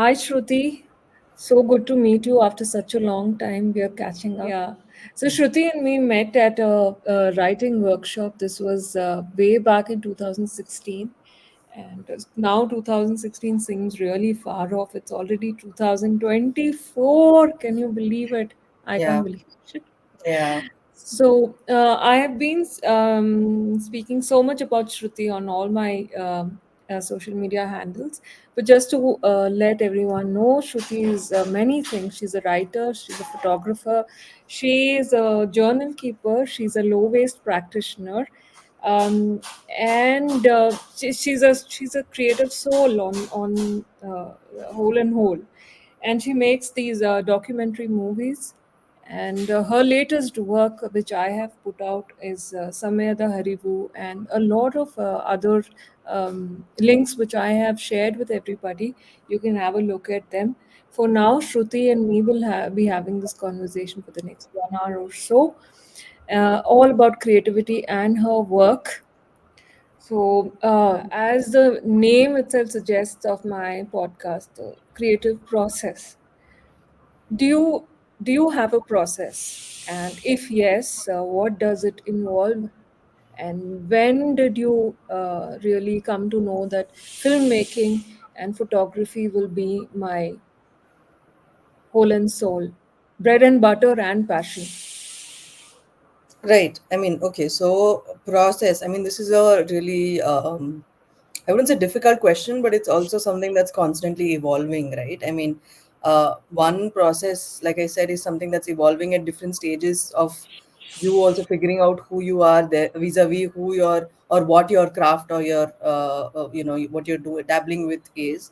Hi, Shruti. So good to meet you after such a long time. We are catching up. Yeah. So, Shruti and me met at a writing workshop. This was way back in 2016. And now 2016 seems really far off. It's already 2024. Can you believe it? I can't Yeah, believe it. yeah, So I have been speaking so much about Shruti on all my social media handles. But just to let everyone know, Shruti is many things. She's a writer, she's a photographer, she is a journal keeper, she's a low waste practitioner, um, and she's a creative soul on whole and whole, and she makes these documentary movies. And her latest work, which I have put out, is Samaya Harivu, and a lot of other links which I have shared with everybody. You can have a look at them. For now, Shruti and me will be having this conversation for the next 1 hour or so, all about creativity and her work. So, as the name itself suggests of my podcast, the creative process, do you do you have a process? And if yes, what does it involve? And when did you really come to know that filmmaking and photography will be my whole and soul, bread and butter and passion? right. I mean, okay, so process. I mean, this is a really, I wouldn't say difficult question, but it's also something that's constantly evolving, right? I mean, one process, like I said, is something that's evolving at different stages of you also figuring out who you are there vis-a-vis who your or what your craft or your, what you're doing, dabbling with is.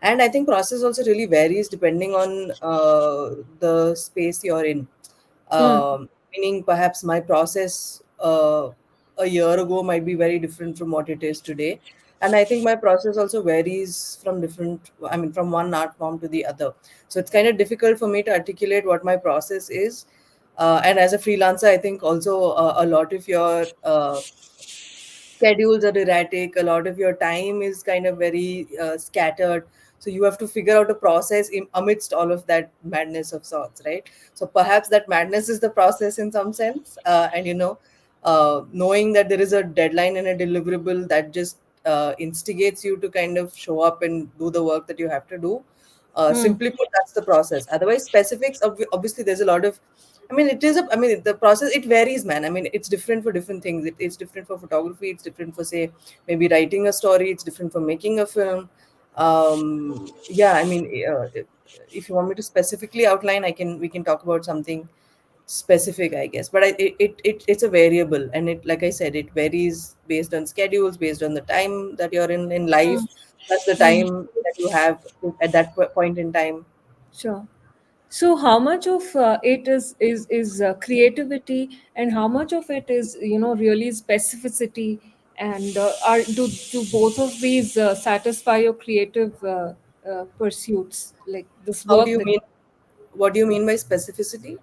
And I think process also really varies depending on the space you're in. Hmm. Meaning perhaps my process a year ago might be very different from what it is today. And I think my process also varies from different, I mean, from one art form to the other. So it's kind of difficult for me to articulate what my process is. And as a freelancer, I think also a lot of your schedules are erratic, a lot of your time is kind of very scattered, so you have to figure out a process amidst all of that madness of sorts, right? So perhaps that madness is the process in some sense, and knowing that there is a deadline and a deliverable that just instigates you to kind of show up and do the work that you have to do. Hmm. Simply put, that's the process. Otherwise, specifics, obviously there's a lot of, I mean, I mean, the process, it varies, man. I mean, it's different for different things. It's different for photography. It's different for, say, maybe writing a story. It's different for making a film. Yeah, I mean, if you want me to specifically outline, we can talk about something specific, I guess. But it's a variable. And it, like I said, it varies based on schedules, based on the time that you're in Hmm. life, plus the Hmm. time that you have at that point in time. Sure. So, how much of it is creativity, and how much of it is really specificity? And do both of these satisfy your creative pursuits, like this How do work you that mean? What do you mean by specificity?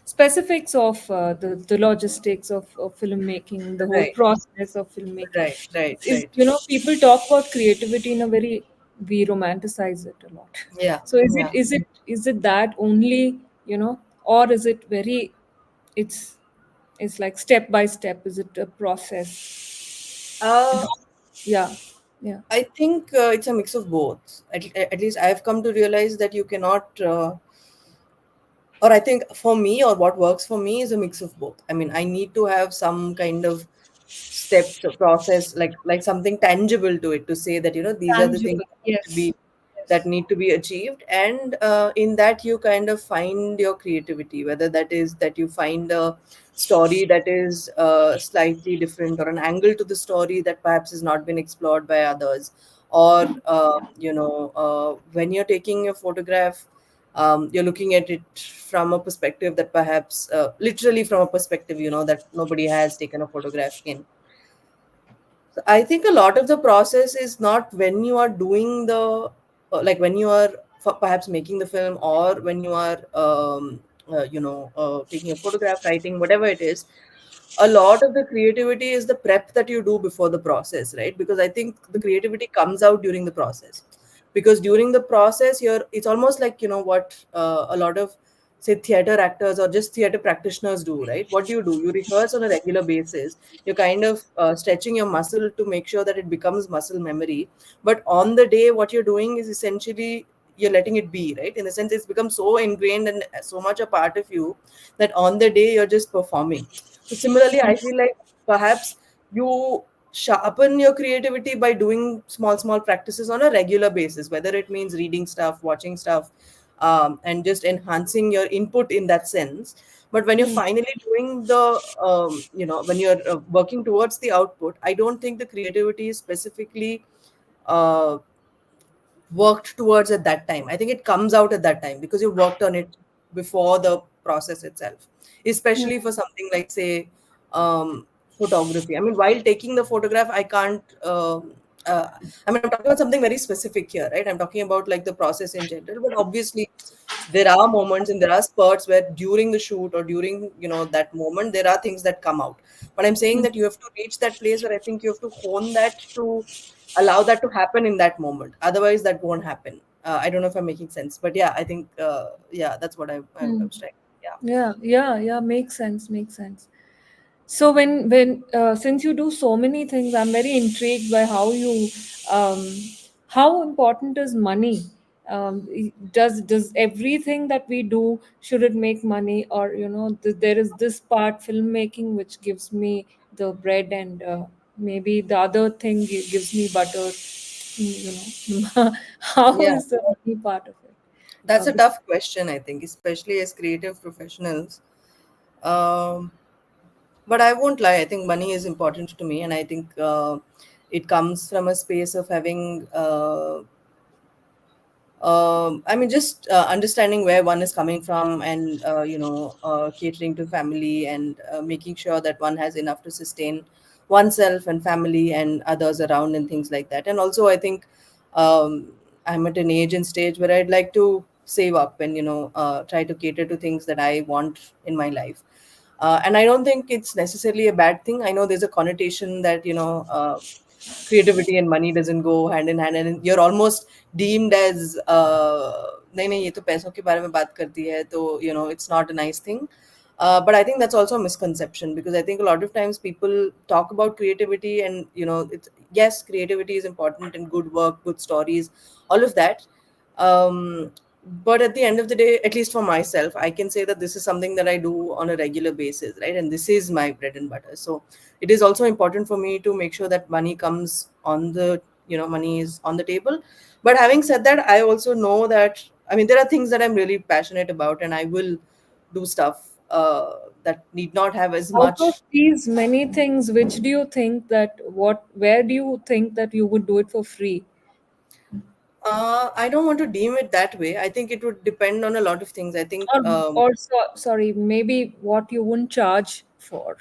specifics of the logistics of filmmaking, the whole Right, process of filmmaking. right, right, Is right. people talk about creativity in a very, we romanticize it a lot. Yeah, So yeah. is it that only, or is it very, it's it's like step by step? Is it a process? And Uh, how, yeah, yeah. I think it's a mix of both. At least I've come to realize that you cannot, or I think for me, or what works for me is a mix of both. I mean, I need to have some kind of steps or process, like something tangible to it, to say that these are the things Tangible. Yes. that Yes. need to be achieved. And in that you kind of find your creativity, whether that is that you find a story that is slightly different, or an angle to the story that perhaps has not been explored by others, or when you're taking a photograph, you're looking at it from a perspective that perhaps literally from a perspective that nobody has taken a photograph in. So I think a lot of the process is not when you are doing the like when you are perhaps making the film, or when you are taking a photograph, writing, whatever it is. A lot of the creativity is the prep that you do before the process, right? Because I think the creativity comes out during the process. because during the process it's almost like, what a lot of, say, theater actors or just theater practitioners do, right? What do? You rehearse on a regular basis. You're kind of stretching your muscle to make sure that it becomes muscle memory. But on the day, what you're doing is essentially you're letting it be, right? In the sense, it's become so ingrained and so much a part of you that on the day you're just performing. So similarly, I feel like perhaps you sharpen your creativity by doing small practices on a regular basis, whether it means reading stuff, watching stuff, and just enhancing your input in that sense. But when you're Hmm. finally doing the when you're working towards the output, I don't think the creativity is specifically uh, worked towards at that time. I think it comes out at that time because you worked on it before the process itself, Hmm. especially for something like, say, photography. I mean, while taking the photograph, I can't. I mean, I'm talking about something very specific here, right? I'm talking about like the process in general, but obviously there are moments and there are spurts where during the shoot or during that moment there are things that come out. But I'm saying Hmm. that you have to reach that place where I think you have to hone that to allow that to happen in that moment, otherwise that won't happen. I don't know if I'm making sense, but yeah, I think yeah, that's what I Hmm. was trying. Yeah. Yeah, yeah, yeah. Makes sense. Makes sense. So since you do so many things, I'm very intrigued by um, how important is money? Does everything that we do, should it make money, or there is this part, filmmaking, which gives me the bread, and maybe the other thing gives me butter. How Yeah, is the money part of it? that's a Because tough question, I think, especially as creative professionals. um, but I won't lie, I think money is important to me, and I think it comes from a space of having I mean, just understanding where one is coming from, and catering to family, and making sure that one has enough to sustain oneself and family and others around and things like that. And also, I think um, I'm at an age and stage where I'd like to save up and try to cater to things that I want in my life. And I don't think it's necessarily a bad thing. I know there's a connotation that creativity and money doesn't go hand in hand, and you're almost deemed as नहीं नहीं ये तो पैसों के बारे में बात करती है, तो it's not a nice thing. But I think that's also a misconception, because I think a lot of times people talk about creativity, and it's, yes, creativity is important, and good work, good stories, all of that. But at the end of the day, at least for myself, I can say that this is something that I do on a regular basis, right? And this is my bread and butter. So it is also important for me to make sure that money comes on the money is on the table. But having said that, I also know that, I mean, there are things that I'm really passionate about, and I will do stuff that need not have as out of much. these many things, which do you think that where do you think that you would do it for free? I don't want to deem it that way. I think it would depend on a lot of things. I think Sorry, maybe what you wouldn't charge for.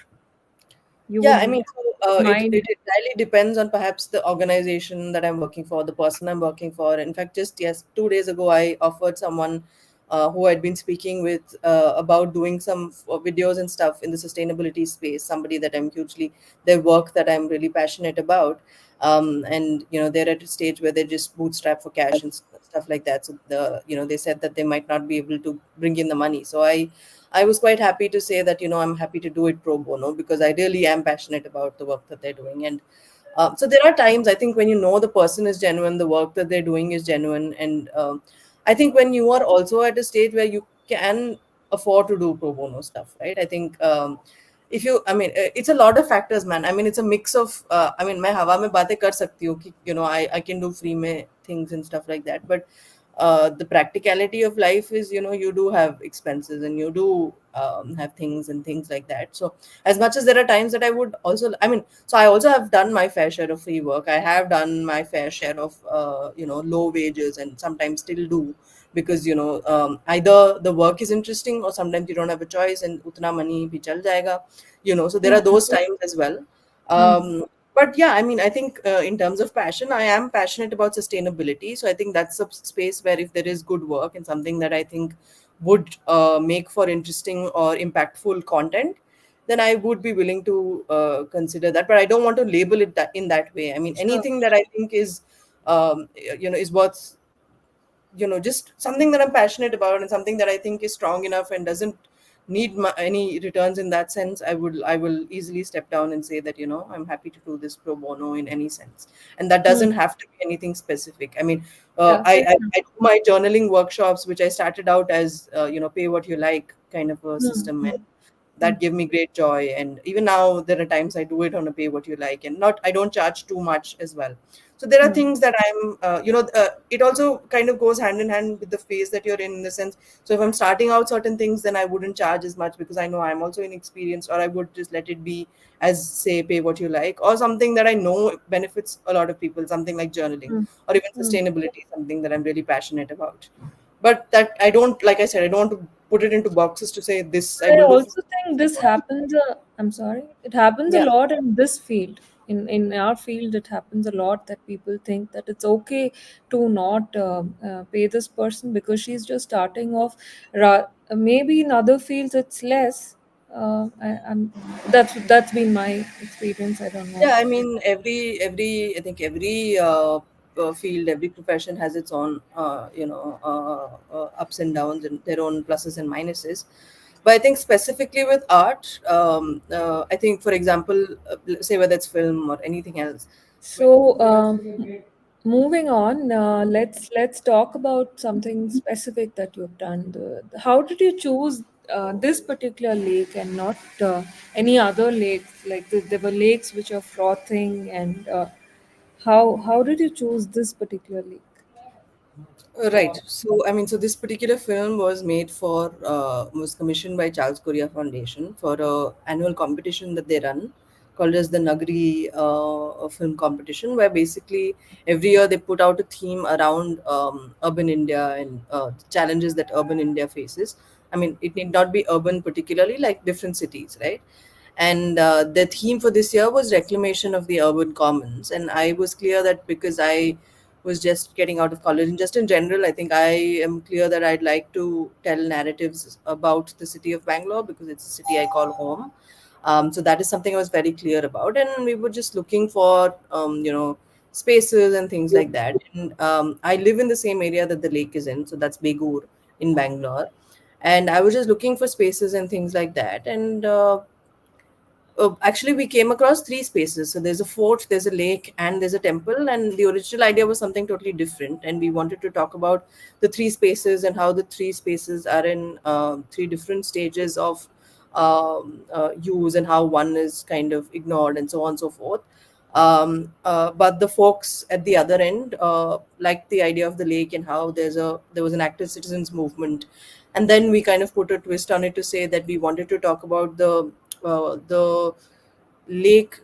You yeah, I would mean, so, mind. it entirely depends on perhaps the organization that I'm working for, the person I'm working for. In fact, just yes, 2 days ago, I offered someone who I'd been speaking with about doing some videos and stuff in the sustainability space. Somebody that I'm hugely, their work that I'm really passionate about, and they're at a stage where they just bootstrap for cash and stuff like that. So they said that they might not be able to bring in the money. So I was quite happy to say that I'm happy to do it pro bono, because I really am passionate about the work that they're doing. And so there are times, I think, when the person is genuine, the work that they're doing is genuine, and I think when you are also at a stage where you can afford to do pro bono stuff, right? I think if you, I mean, it's a lot of factors, man. I mean, it's a mix of I mean, मैं हवा में बातें कर सकती हूँ कि I can do free में things and stuff like that, but the practicality of life is, you do have expenses, and you do have things and things like that. So as much as there are times that I would also, I mean, so I also have done my fair share of free work. I have done my fair share of low wages, and sometimes still do, because either the work is interesting, or sometimes you don't have a choice, and utna money bhi chal jayega, so there are those times as well. Hmm. But yeah, I mean, I think in terms of passion, I am passionate about sustainability. So I think that's a space where, if there is good work and something that I think would make for interesting or impactful content, then I would be willing to consider that. But I don't want to label it that in that way. I mean, Sure. anything that I think is is worth just something that I'm passionate about and something that I think is strong enough and doesn't need any returns in that sense, I will easily step down and say that I'm happy to do this pro bono in any sense, and that Hmm. doesn't have to be anything specific. I mean, Yeah, fair I do my journaling workshops, which I started out as pay what you like kind of a enough. system, and Hmm. that give me great joy. And even now there are times I do it on a pay what you like, and not I don't charge too much as well. So there are Hmm. things that it also kind of goes hand in hand with the phase that you're in the sense. So if I'm starting out certain things, then I wouldn't charge as much because I know I'm also inexperienced, or I would just let it be as, say, pay what you like, or something that I know benefits a lot of people, something like journaling, Hmm. or even Hmm. sustainability, something that I'm really passionate about. But that I don't, like I said, I don't want to put it into boxes to say this I I will do for also think this happens. I'm sorry, it happens a yeah. lot in this field. In our field, it happens a lot that people think that it's okay to not pay this person because she's just starting off. Maybe in other fields it's less. That's been my experience. I don't know. Yeah, I mean, every I think every field, every profession has its own ups and downs and their own pluses and minuses. But I think specifically with art, I think, for example, say whether it's film or anything else. So, moving on, let's talk about something specific that you've done. How did you choose this particular lake and not any other lakes? Like there were lakes which are frothing, and how did you choose this particular lake? Right. So, I mean, so this particular film was commissioned by Charles Korea Foundation for a annual competition that they run called as the Nagri Film Competition, where basically every year they put out a theme around urban India and challenges that urban India faces. I mean, it need not be urban particularly, like different cities, right? And the theme for this year was reclamation of the urban commons. And I was clear that because I was just getting out of college, and just in general, I think I am clear that I'd like to tell narratives about the city of Bangalore because it's a city I call home. So that is something I was very clear about, and we were just looking for spaces and things like that. And I live in the same area that the lake is in, so that's Begur in Bangalore. And I was just looking for spaces and things like that. And actually, we came across three spaces. So there's a fort, there's a lake, and there's a temple. And the original idea was something totally different. And we wanted to talk about the three spaces and how the three spaces are in three different stages of use, and how one is kind of ignored, and so on and so forth. But the folks at the other end liked the idea of the lake, and how there was an active citizens movement. And then we kind of put a twist on it to say that we wanted to talk about the lake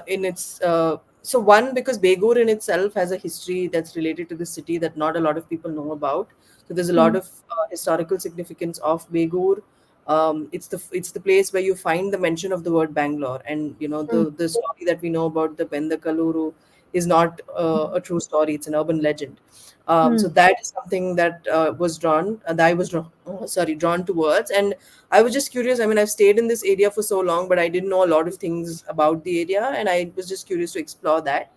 in its so one, because Begur in itself has a history that's related to the city that not a lot of people know about. So there's a lot Hmm. of historical significance of Begur. It's the place where you find the mention of the word Bangalore, and Hmm. the story that we know about the Benda Kaluru is not a true story. It's an urban legend. Hmm. So that is something that that I was drawn towards. And I was just curious. I mean, I've stayed in this area for so long, but I didn't know a lot of things about the area, and I was just curious to explore that.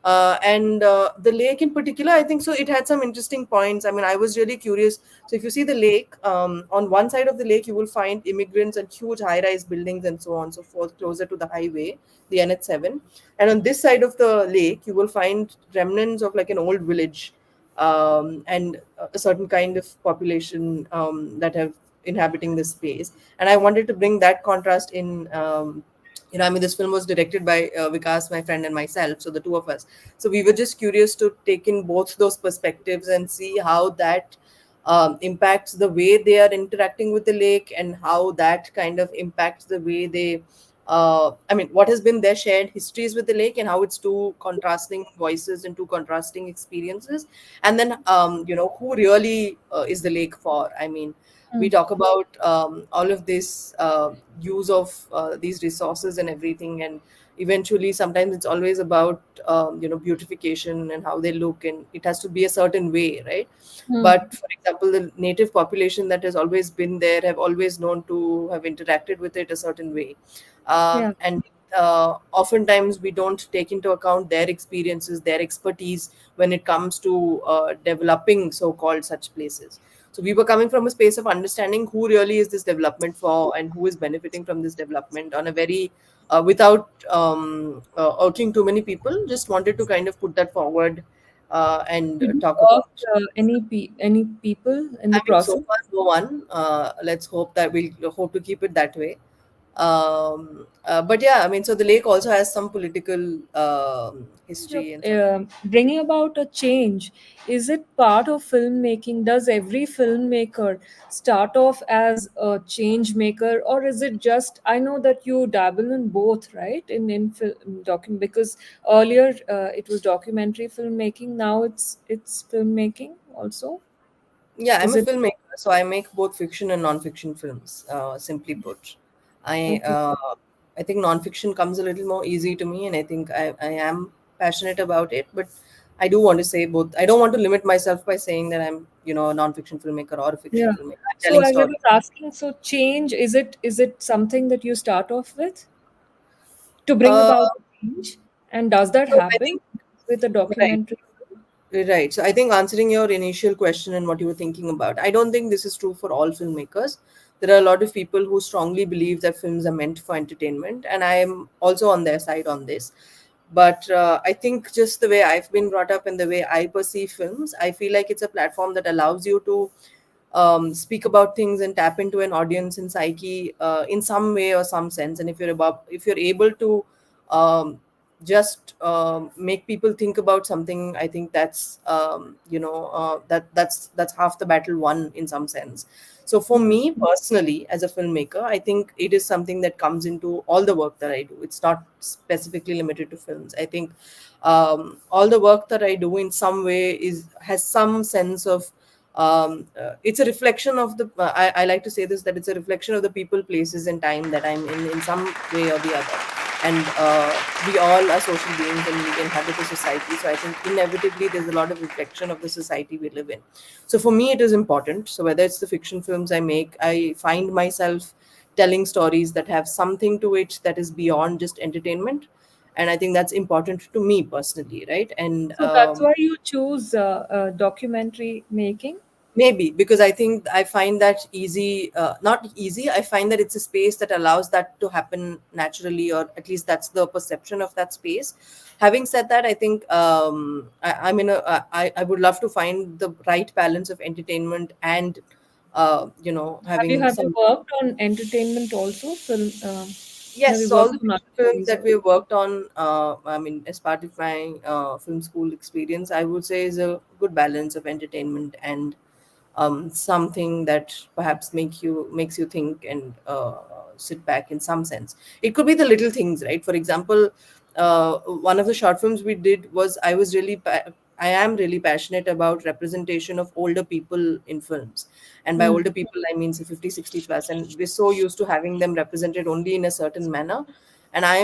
And the lake in particular, I think so. It had some interesting points. I mean, I was really curious. So if you see the lake, on one side of the lake, you will find immigrants and huge high-rise buildings and so on and so forth, closer to the highway, the NH7. And on this side of the lake, you will find remnants of like an old village, and a certain kind of population that have inhabiting this space. And I wanted to bring that contrast in. I mean, this film was directed by Vikas, my friend, and myself, so the two of us. So we were just curious to take in both those perspectives and see how that impacts the way they are interacting with the lake, and how that kind of impacts the way they I mean, what has been their shared histories with the lake, and how it's two contrasting voices and two contrasting experiences. And then who really is the lake for? I mean, we Hmm. talk about all of this use of these resources and everything, and eventually sometimes it's always about beautification and how they look, and it has to be a certain way, right? Hmm. But for example, the native population that has always been there have always known to have interacted with it a certain way. Yeah. And oftentimes we don't take into account their experiences, their expertise when it comes to developing so-called such places. So we were coming from a space of understanding who really is this development for and who is benefiting from this development on a very without urging too many people. Just wanted to kind of put that forward and Did you talk about. talk any people in I the mean, so process? far no one. Let's hope that we'll hope to keep it that way. But yeah, I mean, so the lake also has some political history and some. Bringing about a change, is it part of filmmaking? Does every filmmaker start off as a change maker, or is it just, I know that you dabble in both, right? In film document, because earlier it was documentary filmmaking, now it's filmmaking also. Yeah, I'm Is a it filmmaker, so I make both fiction and non-fiction films. Simply put, I okay? I think non-fiction comes a little more easy to me, and I think I am passionate about it. But I do want to say both. I don't want to limit myself by saying that I'm a non-fiction filmmaker or a fiction Yeah. filmmaker. I'm So telling as I stories. was asking, so change, is it something that you start off with to bring Uh, about change? And does that so I happen think with a right. documentary? Right. So I think answering your initial question and what you were thinking about, I don't think this is true for all filmmakers. There are a lot of people who strongly believe that films are meant for entertainment, and I am also on their side on this. But I think just the way I've been brought up and the way I perceive films, I feel like it's a platform that allows you to speak about things and tap into an audience and psyche in some way or some sense. And if you're able to um, just make people think about something, I think that's half the battle won in some sense. So for Yeah. me personally, as a filmmaker, I think it is something that comes into all the work that I do. It's not specifically limited to films. I think all the work that I do in some way is has some sense of it's a reflection of the I like to say this, that it's a reflection of the people, places and time that I'm in some way or the other. And we all are social beings and we inhabit a society, so I think inevitably there's a lot of reflection of the society we live in. So for me it is important. So whether it's the fiction films I make, I find myself telling stories that have something to it that is beyond just entertainment, and I think that's important to me personally, right? And So that's why you choose documentary making. maybe because I think I find that easy, not easy. I find that it's a space that allows that to happen naturally, or at least that's the perception of that space. Having said that, I think I'm in a. I would love to find the right balance of entertainment and, having Have you some. worked on entertainment also? Film. Have Yes, you so all worked the on fiction other films movies that also? we have worked on, I mean, as part of my film school experience, I would say is a good balance of entertainment and something that perhaps makes you think and sit back in some sense. It could be the little things, right? For example, one of the short films we did was I am really passionate about representation of older people in films. And by Hmm. older people, I mean say 50, 60 plus. And we're so used to having them represented only in a certain manner. And I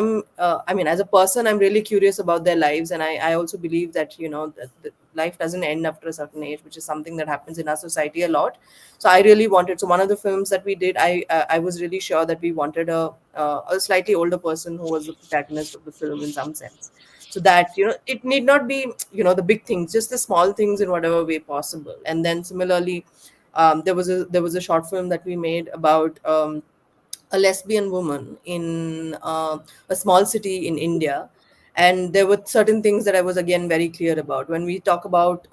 mean, as a person, I'm really curious about their lives. And I also believe that, that life doesn't end after a certain age, which is something that happens in our society a lot. So I really wanted, so one of the films that we did, I was really sure that we wanted a slightly older person who was the protagonist of the film in some sense. So that, it need not be, the big things, just the small things in whatever way possible. And then similarly, there was a short film that we made about a lesbian woman in a small city in India. And there were certain things that I was again very clear about. When we talk about,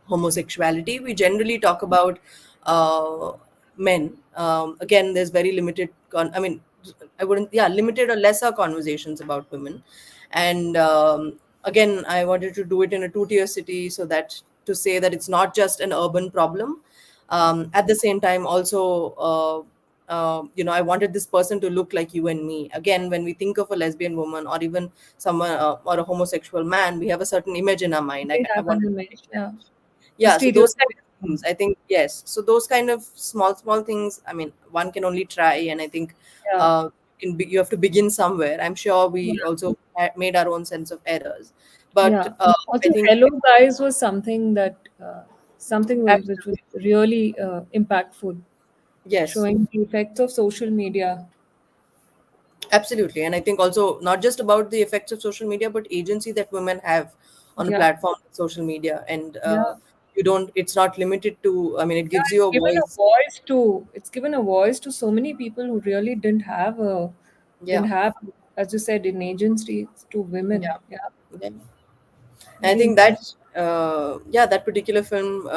homosexuality, we generally talk about uh, men. Again, there's very limited, I mean, I wouldn't, yeah, limited or lesser conversations about women. And again, I wanted to do it in a two-tier city, so that to say that it's not just an urban problem. At the same time, also, I wanted this person to look like you and me. Again, when we think of a lesbian woman or even someone or a homosexual man, we have a certain image in our mind. They I have an wanted to make image. that. Yeah. The Yeah, so those kind stereotype. of things, I think, yes, so those kind of small things, I mean, one can only try. And I think Yeah. you have to begin somewhere. I'm sure we Yeah. also made our own sense of errors, but Yeah. I Also, think Hello Guys was something that which was absolutely, really impactful, yes. showing the effects of social media. Absolutely. And I think also not just about the effects of social media, but agency that women have on a Yeah, platform like social media. And yeah, you don't, it's not limited to, I mean, it yeah. gives It's you a given a voice. voice to. It's given a voice to so many people who really Yeah. didn't have, as you said, in agencies to women. Yeah. Yeah, Yeah. And I very think that, impressive. yeah, that particular film,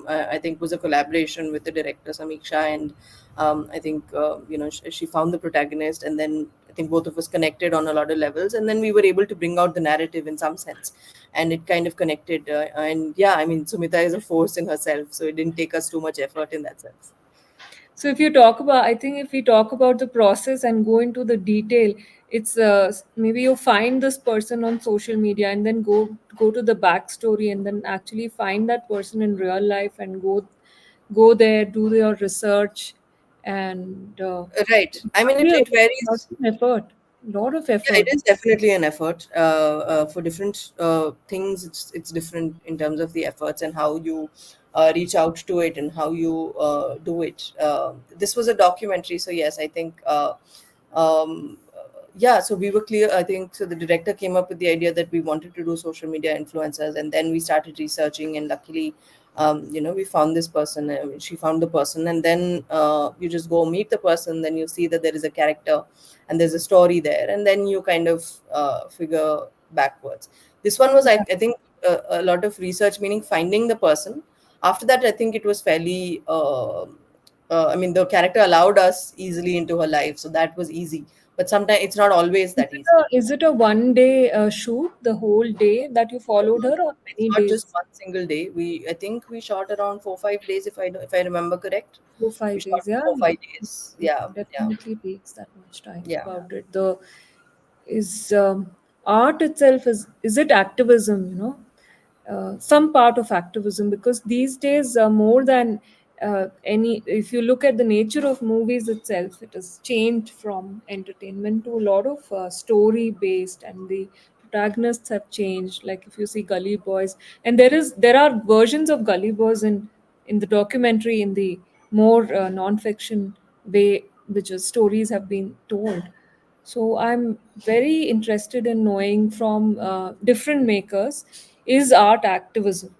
I think was a collaboration with the director Samiksha, and I think she found the protagonist, and then I think both of us connected on a lot of levels, and then we were able to bring out the narrative in some sense, and it kind of connected. And yeah, I mean, Sumita is a force in herself, so it didn't take us too much effort in that sense. So if you talk about, I think if we talk about the process and go into the detail, it's maybe you find this person on social media and then go to the backstory and then actually find that person in real life and go there, do your research, and Right. I mean, really it a lot varies. of effort, lot of Yeah, it effort. is definitely an effort. For different things, it's different in terms of the efforts and how you reach out to it and how you do it. This was a documentary, so yes, I think. Yeah, so we were clear. I think so. The director came up with the idea that we wanted to do social media influencers, and then we started researching, and luckily, we found this person. I mean, she found the person, and then you just go meet the person. Then you see that there is a character and there's a story there, and then you kind of figure backwards. This one was, I think, a lot of research, meaning finding the person. After that, I think it was fairly I mean, the character allowed us easily into her life, so that was easy, but sometimes it's not always that easy. Is it a 1 day shoot, the whole day that you followed her, or It's many not just days? one single day. I think we shot around 4 5 days, if I remember correct. Four, We five shot days, yeah. 4 5 days. It Yeah, yeah, definitely takes that much time yeah. about it. The is art itself is it activism, some part of activism, because these days more than any, if you look at the nature of movies itself, it has changed from entertainment to a lot of story based, and the protagonists have changed. Like if you see Gully Boys, and there are versions of Gully Boys in the documentary, in the more non-fiction way, which is stories have been told. So I'm very interested in knowing from different makers, is art activism?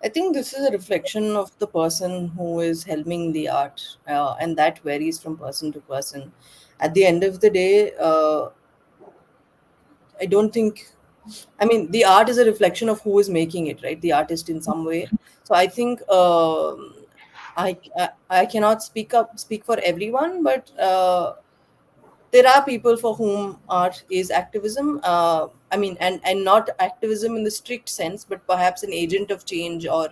I think this is a reflection of the person who is helming the art, and that varies from person to person. At the end of the day, I don't think. I mean, the art is a reflection of who is making it, right? The artist in some way. So I think I cannot speak for everyone, but there are people for whom art is activism. I mean, and not activism in the strict sense, but perhaps an agent of change, or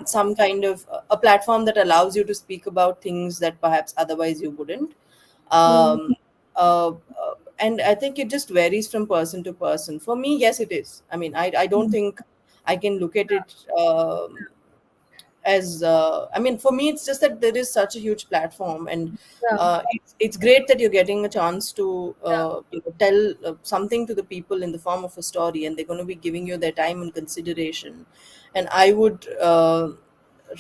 some kind of a platform that allows you to speak about things that perhaps otherwise you wouldn't. Hmm. um, and I think it just varies from person to person. For me, yes, it is. I mean, I don't Hmm. think I can look at it as I mean, for me it's just that there is such a huge platform, and Yeah, it's great that you're getting a chance to yeah, tell something to the people in the form of a story, and they're going to be giving you their time and consideration. And I would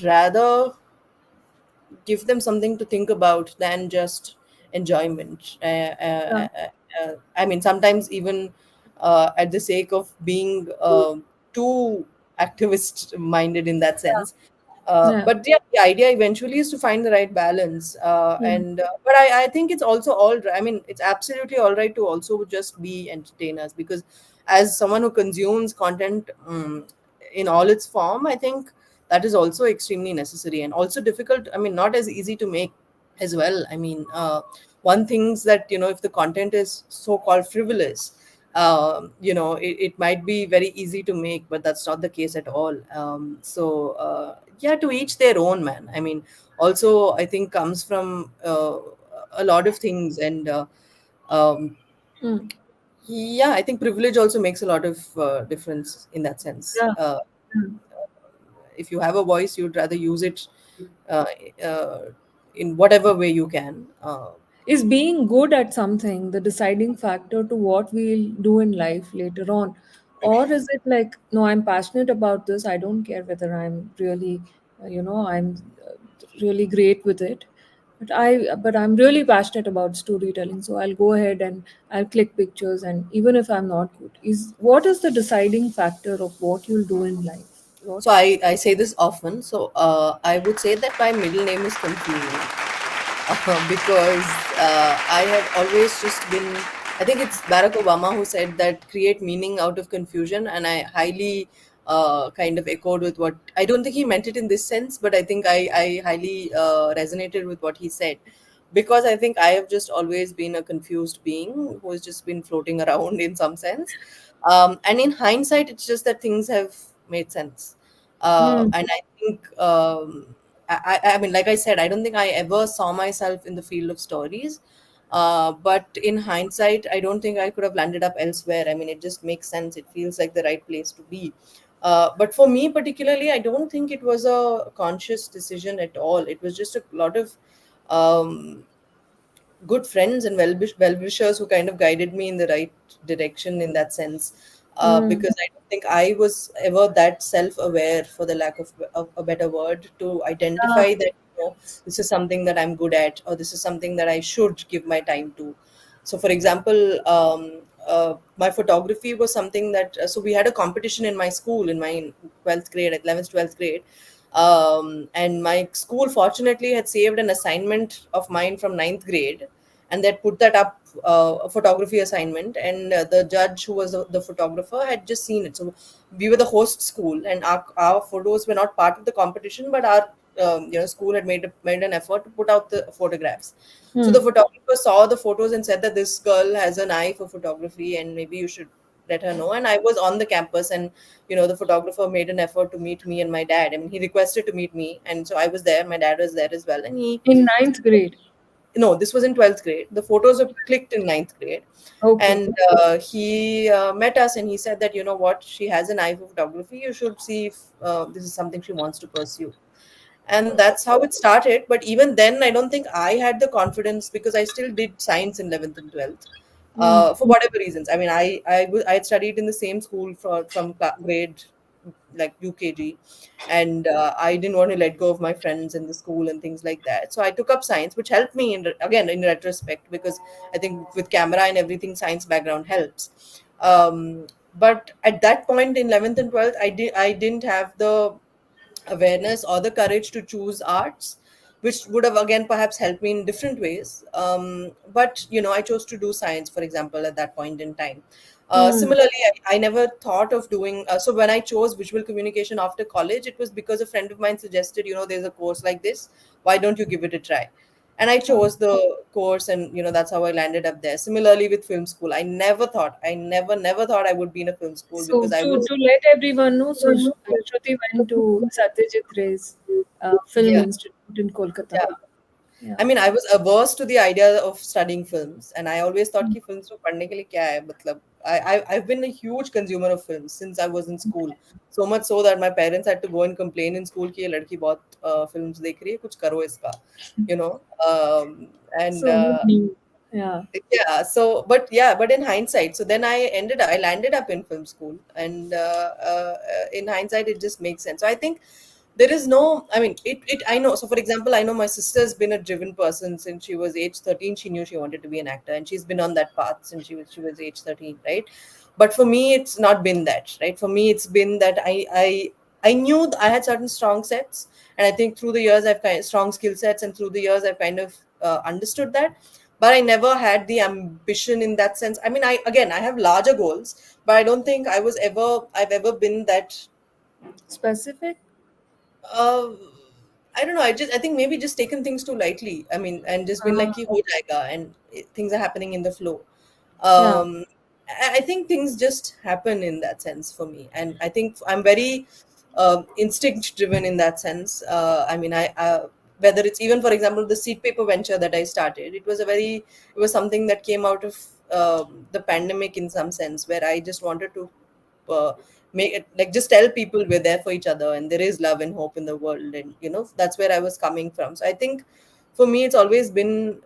rather give them something to think about than just enjoyment. yeah, I mean, sometimes even at the sake of being too activist minded in that yeah, sense. yeah. But yeah, the idea eventually is to find the right balance. Hmm. And but I think it's also all right. I mean, it's absolutely all right to also just be entertainers, because as someone who consumes content in all its form, I think that is also extremely necessary and also difficult. I mean, not as easy to make as well. I mean, one things that, if the content is so called frivolous, it might be very easy to make, but that's not the case at all. Yeah, to each their own, man. I mean, also I think comes from a lot of things. And um, Hmm. yeah, I think privilege also makes a lot of difference in that sense. Yeah. Hmm. If you have a voice, you'd rather use it uh, uh, in whatever way you can. Is being good at something the deciding factor to what we'll do in life later on? Or is it like, no, I'm passionate about this, I don't care whether I'm really, I'm really great with it. but I'm really passionate about storytelling, so I'll go ahead and I'll click pictures, and even if I'm not good, is what is the deciding factor of what you'll do in life? What? So I say this often. So I would say that my middle name is Confusion. Because I have always just been. I think it's Barack Obama who said that create meaning out of confusion, and I highly kind of echoed with what. I don't think he meant it in this sense, but I think I highly resonated with what he said, because I think I have just always been a confused being who has just been floating around in some sense. And in hindsight, it's just that things have made sense. Hmm. And I think, I mean, like I said, I don't think I ever saw myself in the field of stories. But in hindsight, I don't think I could have landed up elsewhere. I mean, it just makes sense. It feels like the right place to be. But for me, particularly, I don't think it was a conscious decision at all. It was just a lot of um, good friends and well wishers who kind of guided me in the right direction in that sense. Hmm. Because I don't think I was ever that self aware, for the lack of a better word, to Yeah. identify that, this is something that I'm good at, or this is something that I should give my time to. So, for example, my photography was something that, so we had a competition in my school in my 12th grade, at 11th, 12th grade. And my school fortunately had saved an assignment of mine from ninth grade, and they'd put that up, a photography assignment, and the judge who was the photographer had just seen it. So we were the host school, and our photos were not part of the competition, but our school had made an effort to put out the photographs. So Hmm. the photographer saw the photos and said that this girl has an eye for photography, and maybe you should let her know. And I was on the campus, and the photographer made an effort to meet me and my dad. I mean, he requested to meet me, and so I was there. My dad was there as well, and he In ninth grade. no, this was in 12th grade. The photos were clicked in ninth grade. Okay. And he met us, and he said that, you know what, she has an eye for photography. You should see if this is something she wants to pursue. And that's how it started. But even then, I don't think I had the confidence, because I still did science in 11th and 12th, Hmm. for whatever reasons. I mean, I had studied in the same school from grade like UKG, and I didn't want to let go of my friends in the school and things like that. So I took up science, which helped me again in retrospect, because I think with camera and everything, science background helps. But at that point in 11th and 12th, I didn't have the awareness or the courage to choose arts, which would have again perhaps helped me in different ways. But I chose to do science, for example, at that point in time. Hmm. Similarly, I never thought of doing, so when I chose visual communication after college, it was because a friend of mine suggested, there's a course like this, why don't you give it a try? And I Ah. chose the course, and that's how I landed up there. Similarly with film school, I never thought I would be in a film school, So because I was. to let everyone know, so Shruti went to Satyajit Ray's Film Yeah, Institute in Kolkata. yeah. Yeah. I mean, I was averse to the idea of studying films, and I always thought कि films में पढ़ने के लिए क्या है मतलब. I've been a huge consumer of films since I was in school. So much so that my parents had to go and complain in school कि ये लड़की बहुत films देख रही है, कुछ करो इसका, you know. And So maybe, yeah. yeah, so but yeah, but in hindsight, so then I landed up in film school, and in hindsight it just makes sense. So I think there is no, I mean, it I know. So for example, I know my sister's been a driven person since she was age 13. She knew she wanted to be an actor, and she's been on that path since she was age 13, right? But for me it's not been that, right? For me it's been that I knew I had certain strong sets, and I think through the years I've kind of strong skill sets, and through the years I've kind of understood that. But I never had the ambition in that sense. I mean, I have larger goals, but I don't think I've ever been that. Specific? uh, I don't know. I think maybe just taken things too lightly. I mean, and just been like, Ah, "Ki ho jayega," and things are happening in the flow. yeah. I think things just happen in that sense for me, and I think I'm very instinct driven in that sense. I mean, whether it's even, for example, the seed paper venture that I started, it was something that came out of the pandemic in some sense, where I just wanted to uh, make it like just tell people we're there for each other, and there is love and hope in the world, and that's where I was coming from. So I think for me it's always been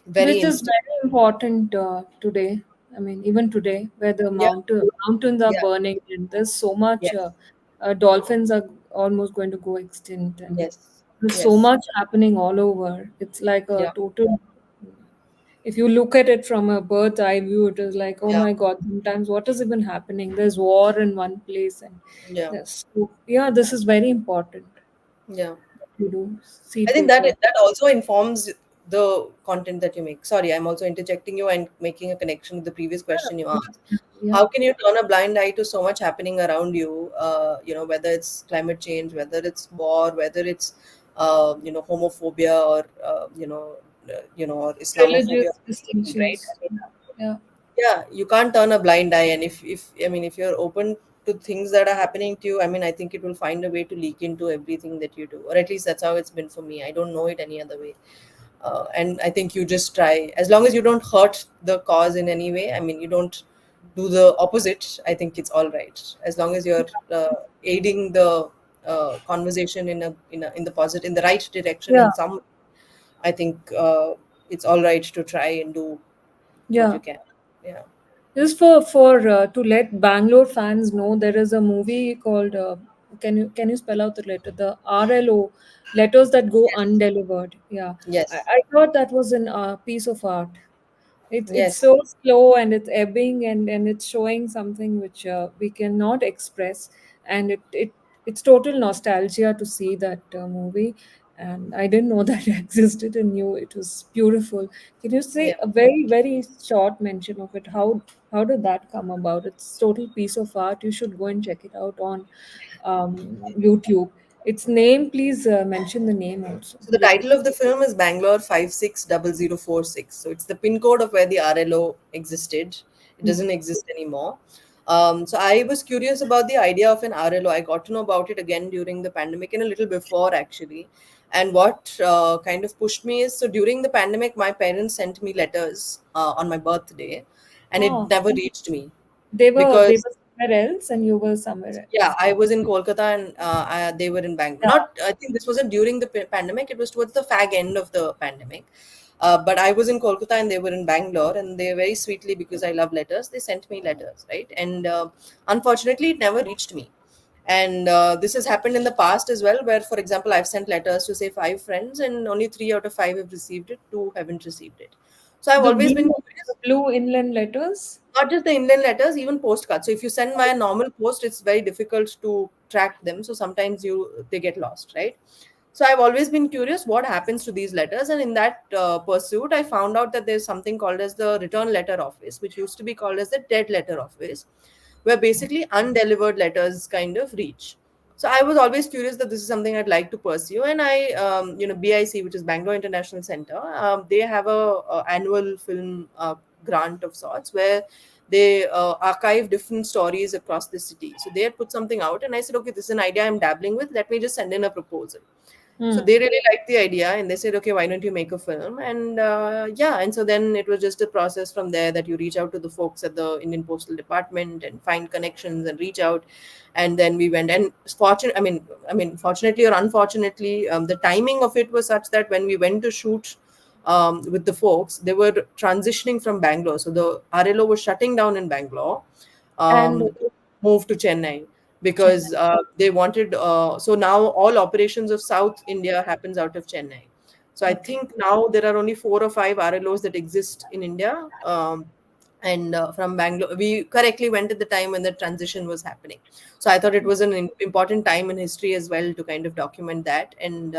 very Which is instant. very important today. I mean, even today, where the Yeah, mountains are yeah, burning and there's so much yes, dolphins are almost going to go extinct, and yes, There's so Yes. much happening all over. It's like a Yeah. total. If you look at it from a bird's eye view, it is like, oh Yeah. my God, sometimes what is even happening? There's war in one place, and Yeah. yes, so, yeah, this is very important. Yeah. You do see I think that people. that also informs the content that you make. Sorry, I'm also interjecting you and making a connection with the previous question you asked. Yeah, How can you turn a blind eye to so much happening around you? Whether it's climate change, whether it's war, whether it's homophobia, or or Islamophobia, religious right? distinctions. Yeah, yeah, Yeah, you can't turn a blind eye. And if I mean, if you're open to things that are happening to you, I mean, I think it will find a way to leak into everything that you do, or at least that's how it's been for me. I don't know it any other way. And I think you just try, as long as you don't hurt the cause in any way. I mean, you don't do the opposite. I think it's all right, as long as you're aiding the conversation in the positive, in the right direction yeah, in some. I think it's all right to try and do what yeah. you can. Yeah. Just for to let Bangalore fans know, there is a movie called. Can you spell out the letter? The RLO, letters that go Yes. undelivered. Yeah, Yes. I thought that was a piece of art. It's Yes. so slow and it's ebbing and it's showing something which we cannot express, and it's total nostalgia to see that movie. And I didn't know that it existed in you. It was beautiful. Can you say Yeah. a very very short mention of it? How did that come about? It's total piece of art. You should go and check it out on YouTube. Its name, please mention the name also. So the title of the film is Bangalore 560046. So it's the pin code of where the RLO existed. It Hmm. doesn't exist anymore. So I was curious about the idea of an RLO. I got to know about it again during the pandemic and a little before actually. And what kind of pushed me is, so during the pandemic, my parents sent me letters on my birthday, and it Oh, never reached me they because, were somewhere else and you were somewhere yeah, else. I was in Kolkata and they were in Bangalore. Yeah. Not, I think this wasn't during the pandemic. It was towards the fag end of the pandemic. But I was in Kolkata and they were in Bangalore, and they very sweetly, because I love letters, they sent me letters, right? And unfortunately, it never reached me. And this has happened in the past as well, where, for example, I've sent letters to say five friends, and only three out of five have received it, two haven't received it. So I've always been The curious. blue inland letters? Not just the Indian letters, even postcards. So if you send via normal post, it's very difficult to track them. So sometimes they get lost, right? So I've always been curious what happens to these letters, and in that pursuit, I found out that there's something called as the return letter office, which used to be called as the dead letter office, where basically undelivered letters kind of reach. So I was always curious that this is something I'd like to pursue, and BIC, which is Bangalore International Center, they have a annual film grant of sorts where they archive different stories across the city. So they had put something out, and I said, okay, this is an idea I'm dabbling with. Let me just send in a proposal. So Hmm. they really liked the idea, and they said, okay, why don't you make a film? And yeah, and so then it was just a process from there, that you reach out to the folks at the Indian Postal Department and find connections and reach out. And then we went, and fortunately or unfortunately, the timing of it was such that when we went to shoot with the folks, they were transitioning from Bangalore. So the RLO was shutting down in Bangalore, And to move to Chennai, because Chennai. they wanted. So now all operations of South India happens out of Chennai. So I Okay. think now there are only 4 or 5 RLOs that exist in India. And from Bangalore, we correctly went at the time when the transition was happening. So I thought it was an important time in history as well to kind of document that. And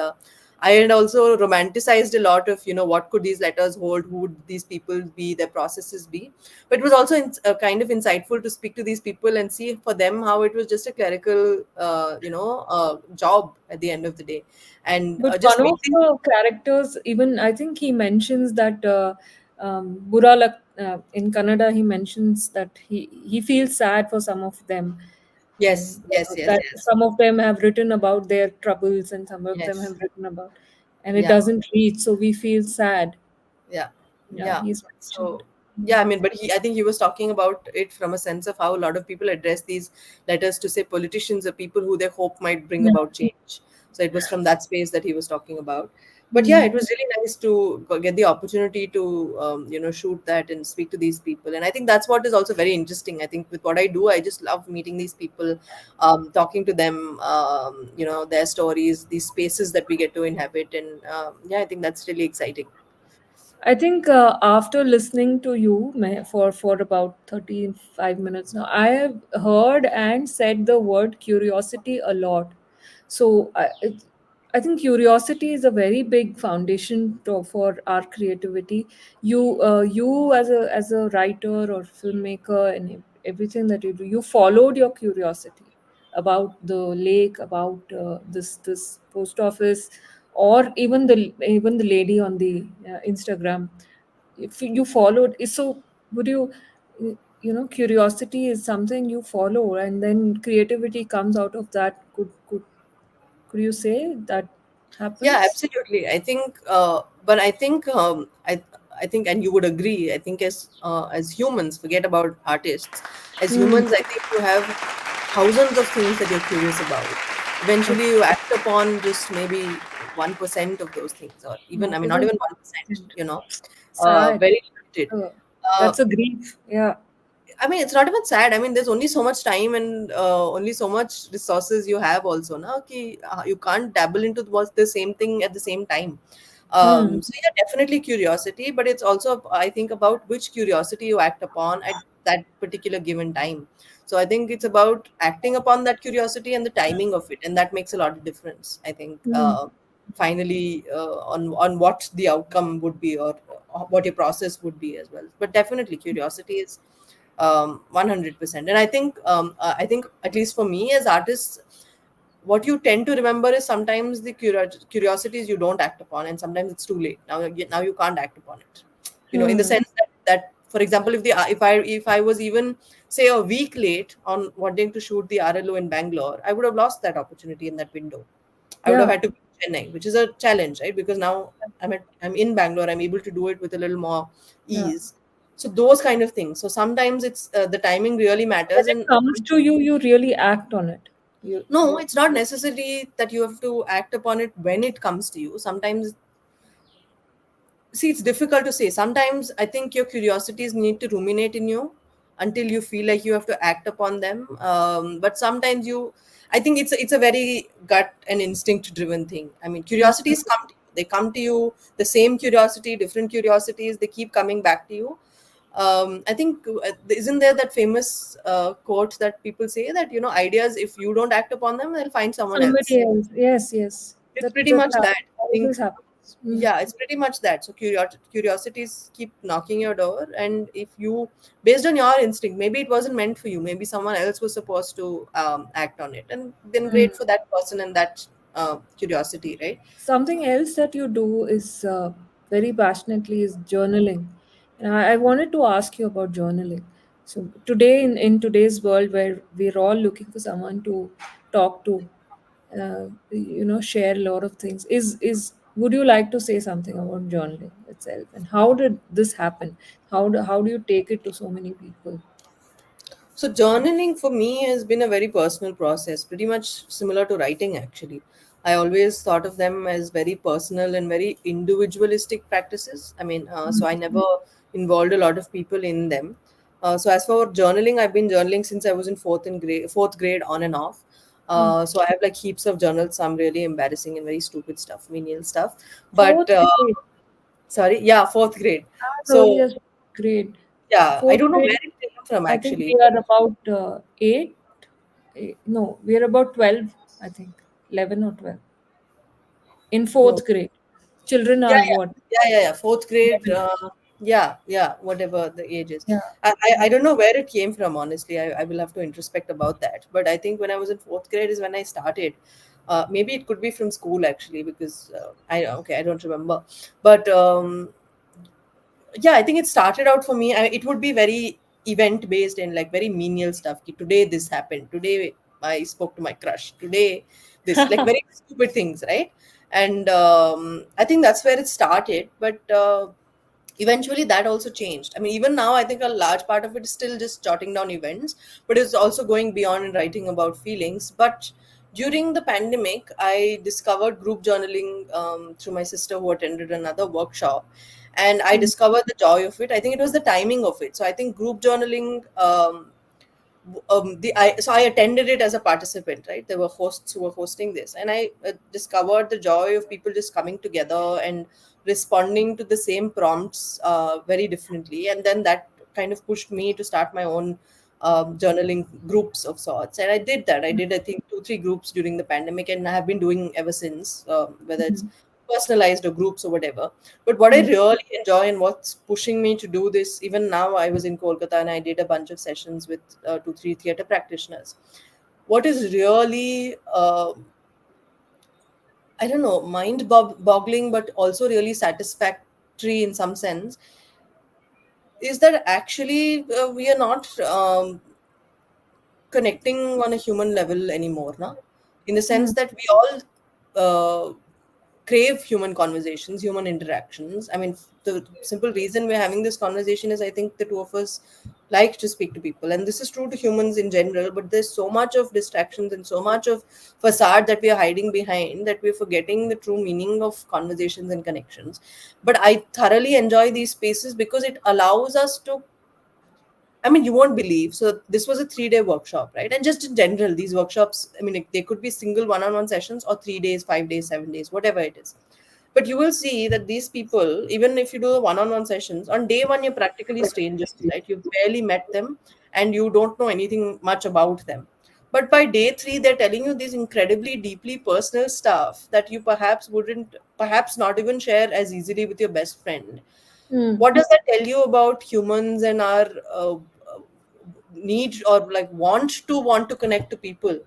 I had also romanticized a lot of, what could these letters hold, who would these people be, their processes be. But it was also kind of insightful to speak to these people and see for them how it was just a clerical, job at the end of the day. And But just one of meeting. the characters, even I think he mentions that Bura in Kannada, he mentions that he feels sad for some of them, Yes, and yes, yes, that yes, some of them have written about their troubles, and some of them yes. have written about, and it Yeah. doesn't reach, so we feel sad. Yeah. Yeah, Yeah. he's mentioned. So Yeah. yeah, I mean, but I think he was talking about it from a sense of how a lot of people address these letters to say politicians or people who they hope might bring Yeah. about change. So it was from that space that he was talking about. But yeah, Mm. it was really nice to get the opportunity to shoot that and speak to these people. And I think that's what is also very interesting. I think with what I do, I just love meeting these people, talking to them, their stories, these spaces that we get to inhabit. And yeah, I think that's really exciting. I think after listening to you for about 35 minutes now, I have heard and said the word curiosity a lot. So I think curiosity is a very big foundation for our creativity. You as a writer or filmmaker and everything that you do, you followed your curiosity about the lake, about this post office, or even the lady on the Instagram. If you followed, so would you, curiosity is something you follow, and then creativity comes out of that. Could you say that Yeah, happens? absolutely. I think, but I think, and you would agree. I think as humans, forget about artists. As Hmm. humans, I think you have thousands of things that you're curious about. Eventually, Okay. you act upon just maybe 1% of those things, or even, I Not mean, not even even 1%. 1%. Sad. Very limited. Uh, Uh, that's a grief. Yeah. I mean, it's not even sad. I mean, there's only so much time and only so much resources you have also. Na? Ki, you can't dabble into the same thing at the same time. Hmm. So yeah, definitely curiosity, but it's also, I think, about which curiosity you act upon at that particular given time. So I think it's about acting upon that curiosity and the timing of it, and that makes a lot of difference. I think Hmm. finally on what the outcome would be, or what your process would be as well. But definitely curiosity is 100%. And I think, at least for me as artists, what you tend to remember is sometimes the curiosities you don't act upon, and sometimes it's too late. Now you can't act upon it, in the Hmm. sense that for example, if I was even say a week late on wanting to shoot the RLO in Bangalore, I would have lost that opportunity in that window. I would have Yeah. had to go to Chennai, which is a challenge, right? Because now I'm in Bangalore, I'm able to do it with a little more Yeah. ease. So those kind of things. So sometimes it's the timing really When matters. it And comes to you, you really act on it. no, You. it's not necessary that you have to act upon it when it comes to you. Sometimes, see, it's difficult to say. Sometimes I think your curiosities need to ruminate in you until you feel like you have to act upon them. But sometimes I think it's a very gut and instinct driven thing. I mean, Yeah. curiosities come to you. They come to you, the same curiosity, different curiosities, they keep coming back to you. I think, isn't there that famous quote that people say that, ideas, if you don't act upon them, they'll find someone else. Somebody else. Yes, yes. It's pretty That much that. I think, always happens. Mm. yeah, it's pretty much that. So curiosities keep knocking your door, and if you, based on your instinct, maybe it wasn't meant for you, maybe someone else was supposed to act on it, and then Mm. great for that person and that curiosity, right? Something else that you do is very passionately is journaling. And I wanted to ask you about journaling. So today in today's world where we're all looking for someone to talk to, share a lot of things, is would you like to say something about journaling itself and how did this happen? How do you take it to so many people? So journaling for me has been a very personal process, pretty much similar to writing actually. I always thought of them as very personal and very individualistic practices. I mean, so I never involved a lot of people in them. So as for journaling, I've been journaling since I was in fourth grade on and off. Mm. So I have like heaps of journals, some really embarrassing and very stupid stuff, menial stuff. But Fourth grade. sorry, yeah, fourth grade. As early So as grade. yeah, I Fourth don't know grade, where it came from I think actually. we are about eight. No, we are about 12, I think. 11 or 12. In No. fourth grade. Children Yeah, are yeah, what? yeah. Fourth grade. 11. Yeah, whatever the age is. Yeah. I don't know where it came from, honestly. I will have to introspect about that. But I think when I was in fourth grade is when I started. Maybe it could be from school actually, because I don't remember. But yeah, I think it started out for me. It would be very event based and like very menial stuff. Ki, today this happened. Today I spoke to my crush. Today this, like very stupid things, right? And I think that's where it started. But eventually that also changed. I mean, even now I think a large part of it is still just jotting down events, but it's also going beyond and writing about feelings. But During the pandemic, I discovered group journaling through my sister who attended another workshop, and I Mm. discovered the joy of it. I think it was the timing of it. So I think group journaling, so I attended it as a participant, right? There were hosts who were hosting this, and I discovered the joy of people just coming together and responding to the same prompts very differently, and then that kind of pushed me to start my own journaling groups of sorts. And I did that. I did, I think, 2 3 groups during the pandemic, and I have been doing ever since, whether it's Mhm. personalized or groups or whatever. But what I Mm. really enjoy and what's pushing me to do this, even now, I was in Kolkata and I did a bunch of sessions with 2 3 theater practitioners. What is really, I don't know, mind boggling, but also really satisfactory in some sense, is that actually we are not connecting on a human level anymore, na? In the sense Mm. that we all crave human conversations, human interactions. I mean, the simple reason we're having this conversation is I think the two of us like to speak to people. And this is true to humans in general, but there's so much of distractions and so much of facade that we are hiding behind that we're forgetting the true meaning of conversations and connections. But I thoroughly enjoy these spaces because it allows us to, I mean, you won't believe. So this was a 3 day workshop, right? And just in general, these workshops, I mean, like, they could be single one-on-one sessions or 3 days, 5 days, 7 days, whatever it is. But you will see that these people, even if you do the one-on-one sessions, on day one, you're practically strangers, right? You've barely met them and you don't know anything much about them. But by day three, they're telling you these incredibly deeply personal stuff that you perhaps not even share as easily with your best friend. Mm. What does that tell you about humans and our need or like want to connect to people,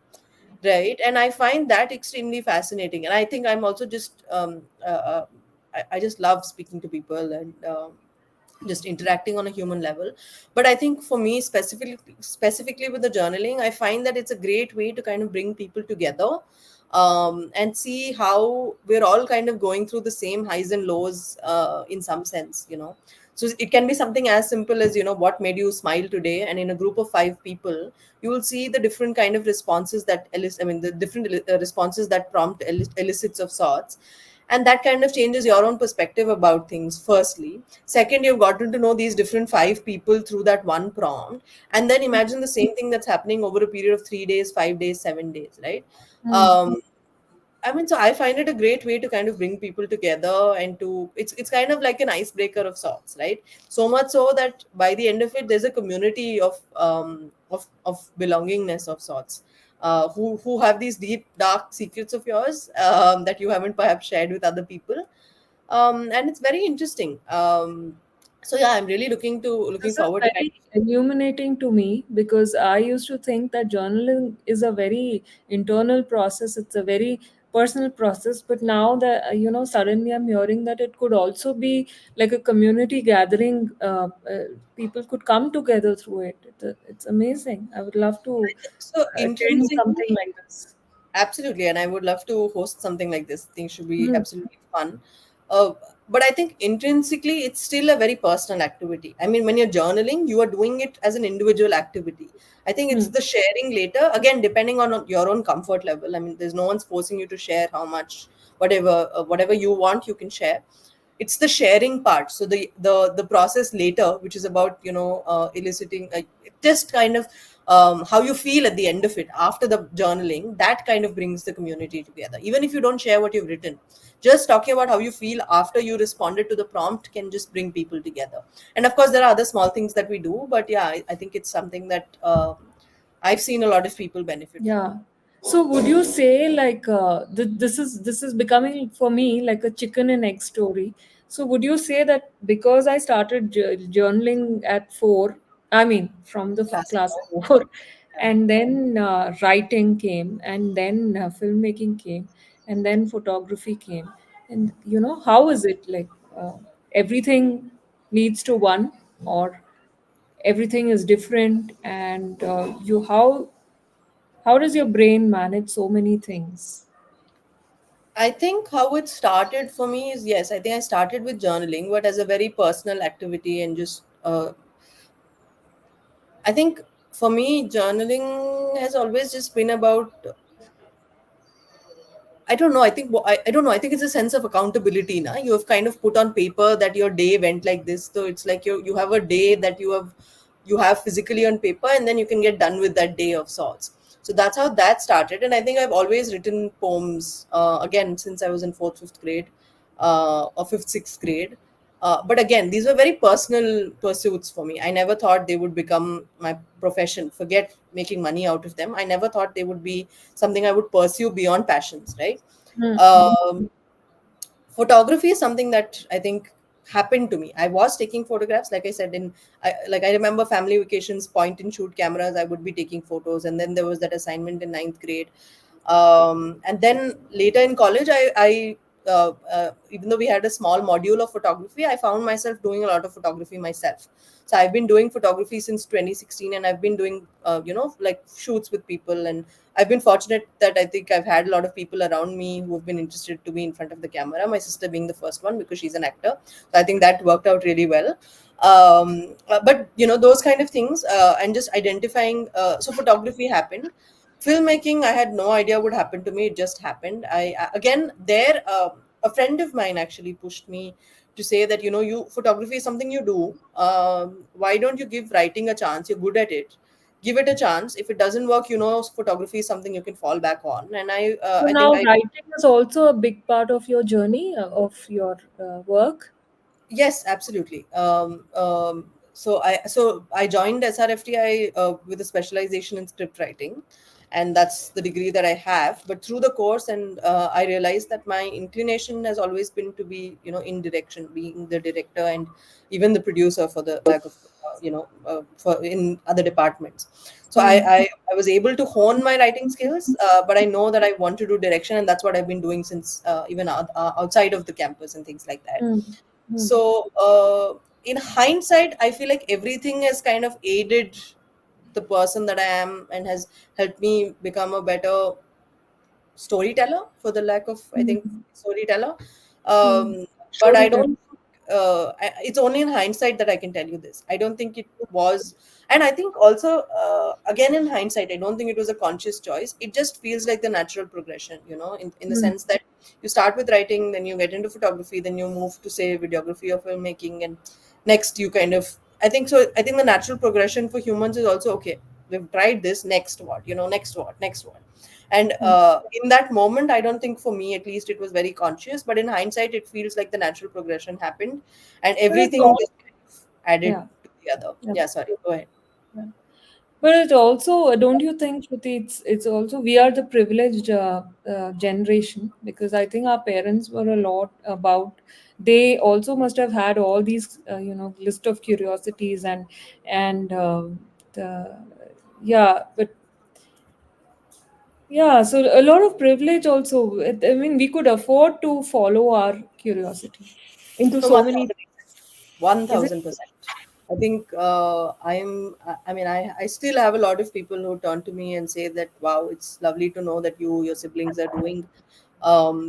right? And I find that extremely fascinating, and I think I'm also just I just love speaking to people and just interacting on a human level. But I think for me, specifically with the journaling, I find that it's a great way to kind of bring people together, and see how we're all kind of going through the same highs and lows, in some sense, so it can be something as simple as, what made you smile today, and in a group of 5 people, you will see the different kind of responses I mean, the different responses that prompt elicits of sorts. And that kind of changes your own perspective about things, firstly. Second, you've gotten to know these different 5 people through that one prompt. And then imagine the same thing that's happening over a period of 3 days, 5 days, 7 days, right? Mm. um, I mean, so I find it a great way to kind of bring people together, and to it's kind of like an icebreaker of sorts, right? So much so that by the end of it, there's a community of belongingness of sorts, who have these deep dark secrets of yours, that you haven't perhaps shared with other people, and it's very interesting. So yeah, I'm really looking This is forward to kind very illuminating to me because I used to think that journaling is a very internal process. It's a very personal process. But now that, suddenly I'm hearing that it could also be like a community gathering. People could come together through it. It's amazing. I would love to so attend intrinsically. something like this. Absolutely, and I would love to host something like this. Things should be Mm. absolutely fun. Uh, but I think intrinsically, it's still a very personal activity. I mean, when you're journaling, you are doing it as an individual activity. I think it's Mm. the sharing later, again, depending on your own comfort level. I mean, there's no one's forcing you to share how much, whatever you want, you can share. It's the sharing part. So the process later, which is about, eliciting, just kind of, how you feel at the end of it after the journaling, that kind of brings the community together. Even if you don't share what you've written, just talking about how you feel after you responded to the prompt can just bring people together. And of course, there are other small things that we do, but yeah, I think it's something that, I've seen a lot of people benefit from. Yeah. So would you say like this is becoming for me like a chicken and egg story? So would you say that because I started journaling at 4, I mean from the Classic. class 4, and then writing came, and then filmmaking came, and then photography came, and how is it like everything leads to one, or everything is different, and you how does your brain manage so many things? I think how it started for me is, yes, I think I started with journaling, but as a very personal activity, and just, I think for me, journaling has always just been about I don't know. I think I don't know. I think it's a sense of accountability. Na, you have kind of put on paper that your day went like this. So it's like you have a day that you have physically on paper, and then you can get done with that day of sorts. So that's how that started. And I think I've always written poems again since I was in fourth, fifth grade, or fifth, sixth grade. But again, these were very personal pursuits for me. I never thought they would become my profession. Forget making money out of them. I never thought they would be something I would pursue beyond passions, right? Mm. Um, Photography is something that I think happened to me. I was taking photographs, like I said, I remember family vacations, point and shoot cameras. I would be taking photos, and then there was that assignment in ninth grade. And then later in college, even though we had a small module of photography, I found myself doing a lot of photography myself. So I've been doing photography since 2016, and I've been doing, like shoots with people. And I've been fortunate that I think I've had a lot of people around me who have been interested to be in front of the camera. My sister being the first one because she's an actor. So I think that worked out really well. But those kind of things, and just identifying. So photography happened. Filmmaking, I had no idea would happen to me. It just happened. Again there. A friend of mine actually pushed me to say that you photography is something you do. Why don't you give writing a chance? You're good at it, give it a chance. If it doesn't work, photography is something you can fall back on. And So I think now I writing is also a big part of your journey, of your work. Yes, absolutely. So I joined SRFTI with a specialization in script writing, and that's the degree that I have. But through the course, and I realized that my inclination has always been to be, in direction, being the director and even the producer for the lack of, for in other departments. So Mm. I was able to hone my writing skills, but I know that I want to do direction, and that's what I've been doing since even outside of the campus and things like that. Mm. Mm. So, in hindsight, I feel like everything has kind of aided the person that I am and has helped me become a better storyteller, for the lack of, I think, Mm. storyteller. Mm. But I Storytelling. don't, it's only in hindsight that I can tell you this. I don't think it was, and I think also, again, in hindsight, I don't think it was a conscious choice. It just feels like the natural progression, in the Mm. sense that you start with writing, then you get into photography, then you move to, say, videography or filmmaking, and next you kind of, I think the natural progression for humans is also, okay, we've tried this, next what, next what. And Mm. in that moment, I don't think, for me at least, it was very conscious, but in hindsight it feels like the natural progression happened, and But it's everything all, just kind of added yeah. to the other. Yeah. Yeah, sorry, go ahead. Yeah. But it also, don't you think, Shruti, it's also we are the privileged generation, because I think our parents were a lot about. They also must have had all these, list of curiosities and the yeah, but yeah, so a lot of privilege also. I mean, we could afford to follow our curiosity into No, so many. 1000%. One Is it? thousand percent. I think I still have a lot of people who turn to me and say that, wow, it's lovely to know that your siblings are doing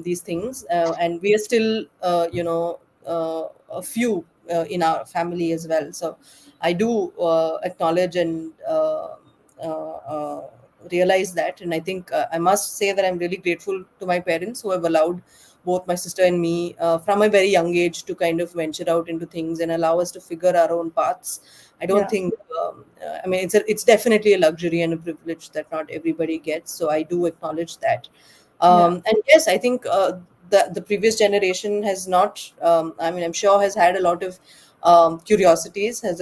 these things, and we are still, a few in our family as well. So I do acknowledge and realize that, and I think I must say that I'm really grateful to my parents who have allowed both my sister and me from a very young age to kind of venture out into things and allow us to figure our own paths. I don't Yeah. think, I mean, it's definitely a luxury and a privilege that not everybody gets. So I do acknowledge that. Yeah. And yes, I think the previous generation has not. I mean, I'm sure has had a lot of curiosities, has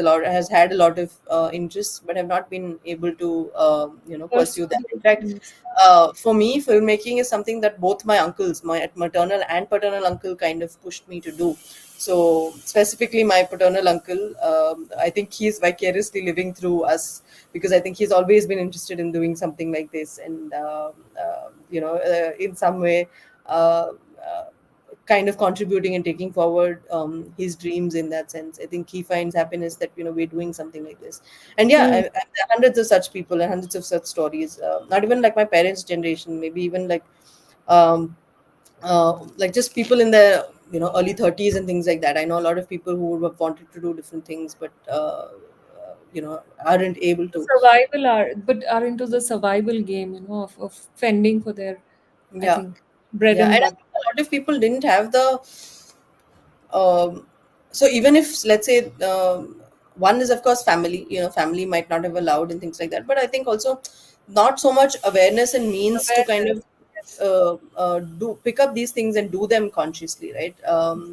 had a lot of interests, but have not been able to First, pursue that. In fact, for me, filmmaking is something that both my uncles, my maternal and paternal uncle, kind of pushed me to do. So specifically, my paternal uncle, I think he's vicariously living through us, because I think he's always been interested in doing something like this, and in some way. Uh, uh, Kind of contributing and taking forward his dreams in that sense. I think he finds happiness that we're doing something like this. And yeah, mm, there are hundreds of such people and hundreds of such stories. Not even like my parents' generation, maybe even like just people in their early 30s and things like that. I know a lot of people who would have wanted to do different things, but aren't able to. survival are, but are into the survival game, of fending for their, I Yeah. think. bread Yeah, and and I butter. think a lot of people didn't have the um, so even if, let's say, one is of course family, family might not have allowed and things like that, but I think also not so much awareness and means to kind of Awareness. Yes. do pick up these things and do them consciously, right?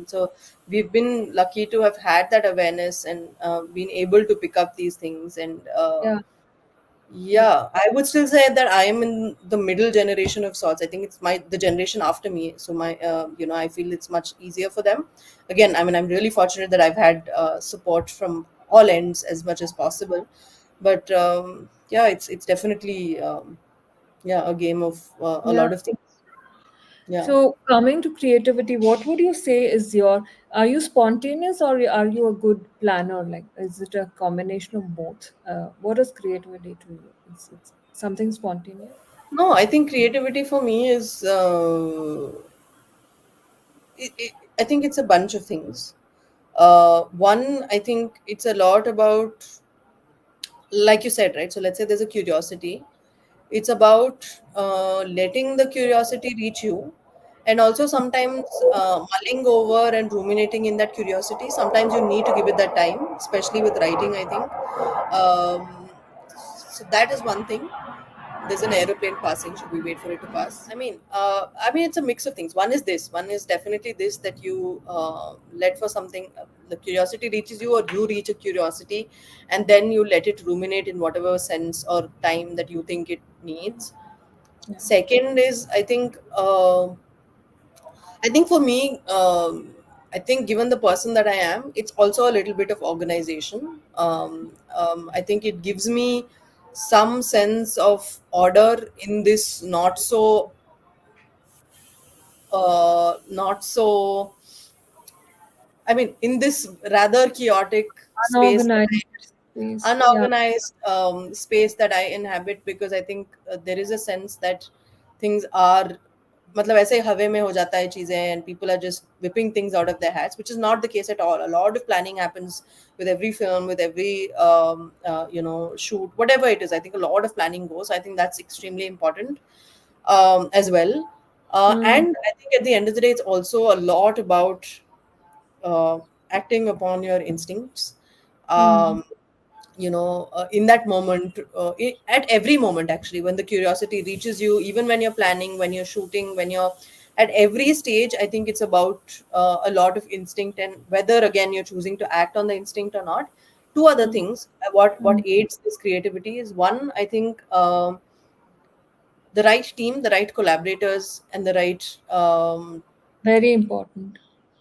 So we've been lucky to have had that awareness and been able to pick up these things. And Yeah. Yeah. yeah, I would still say that I am in the middle generation of sorts. I think it's the generation after me. So I feel it's much easier for them. Again, I mean, I'm really fortunate that I've had support from all ends as much as possible. But yeah, it's definitely yeah, a game of a Yeah. lot of things. Yeah. So, coming to creativity, what would you say is your, are you spontaneous or are you a good planner? Like, is it a combination of both? What is creativity to you? It's something spontaneous? No, I think creativity for me is I think it's a bunch of things. One, I think it's a lot about, like you said, right? So let's say there's a curiosity. It's about letting the curiosity reach you, and also sometimes mulling over and ruminating in that curiosity. Sometimes you need to give it that time, especially with writing, I think. So that is one thing. There's an aeroplane passing, should we wait for it to pass? I mean it's a mix of things. One is definitely this, that you let for something, the curiosity reaches you, or you reach a curiosity, and then you let it ruminate in whatever sense or time that you think it needs. Yeah. Second is, I think for me, I think given the person that I am, it's also a little bit of organization. I think it gives me some sense of order in this not so, I mean, in this rather chaotic space that Unorganized space. Yeah. unorganized space that I inhabit, because I think there is a sense that things are, मतलब ऐसे हवे में हो जाता है चीजें, and people are just whipping things out of their hats, which is not the case at all. A lot of planning happens with every film, with every shoot, whatever it is. I think a lot of planning goes. I think that's extremely important as well. Mm, And I think at the end of the day, it's also a lot about uh, acting upon your instincts. mm, Um, in that moment, at every moment actually, when the curiosity reaches you, even when you're planning, when you're shooting, when you're at every stage, I think it's about a lot of instinct, and whether again you're choosing to act on the instinct or not. Two other mm, things, what mm. aids this creativity is, one, I think, the right team, the right collaborators, and the right Very important.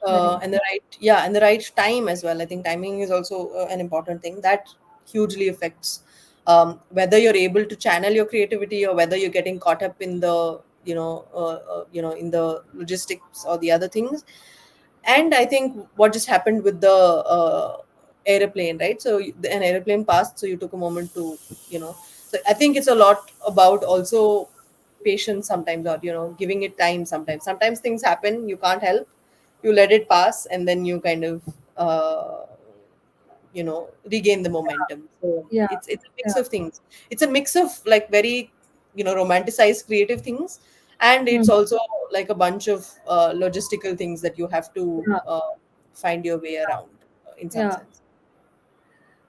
Very and important. the right, yeah, and the right time as well. I think timing is also an important thing that hugely affects whether you're able to channel your creativity, or whether you're getting caught up in the in the logistics or the other things. And I think what just happened with the airplane, right? So an airplane passed, so you took a moment to, so I think it's a lot about also patience sometimes, or giving it time. Sometimes things happen, you can't help, you let it pass, and then you kind of regain the momentum. So Yeah. it's a mix Yeah. of things. It's a mix of like very romanticized creative things, and it's Mm, also like a bunch of logistical things that you have to yeah. find your way around in some Yeah. sense.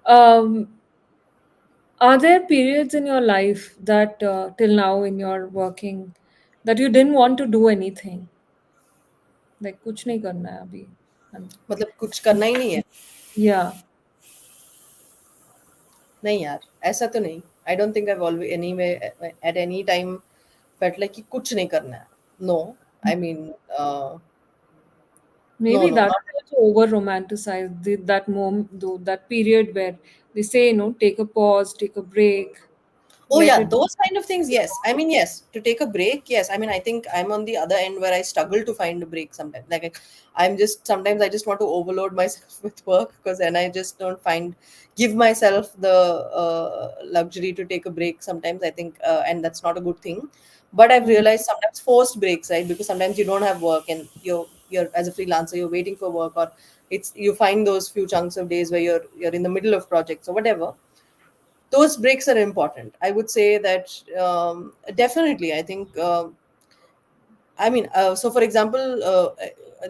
Um, are there periods in your life that till now in your working that you didn't want to do anything? Like कुछ नहीं करना है अभी. And मतलब कुछ करना ही नहीं है? yeah. नहीं यार, ऐसा तो नहीं. I don't think I've always anyway at any time felt like कि कुछ नहीं करना है. No, I mean, no, Maybe no, that not. is also over romanticized. That moment, though, that period where they say, take a pause, take a break, Oh let yeah, it. those kind of things. Yes, I mean, yes, to take a break. Yes, I mean, I think I'm on the other end where I struggle to find a break sometimes. Like I'm just sometimes I just want to overload myself with work, because then I just don't give myself the luxury to take a break. Sometimes I think, and that's not a good thing. But I've Mm, realized sometimes forced breaks, right? Because sometimes you don't have work, and you're as a freelancer, you're waiting for work, or it's you find those few chunks of days where you're in the middle of projects or whatever. Those breaks are important. I would say that definitely. I think I mean, so for example,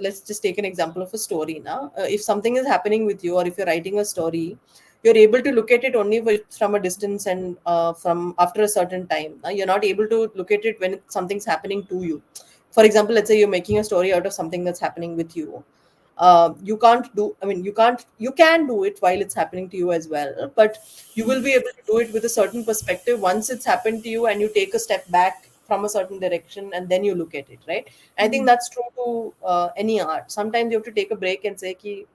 let's just take an example of a story now. If something is happening with you, or if you're writing a story, you're able to look at it only from a distance and from after a certain time. You're not able to look at it when something's happening to you. For example, let's say you're making a story out of something that's happening with you. You can't do, I mean, you can do it while it's happening to you as well, but you will be able to do it with a certain perspective once it's happened to you and you take a step back from a certain direction and then you look at it, right? I think Mm. that's true to any art. Sometimes you have to take a break and say ki,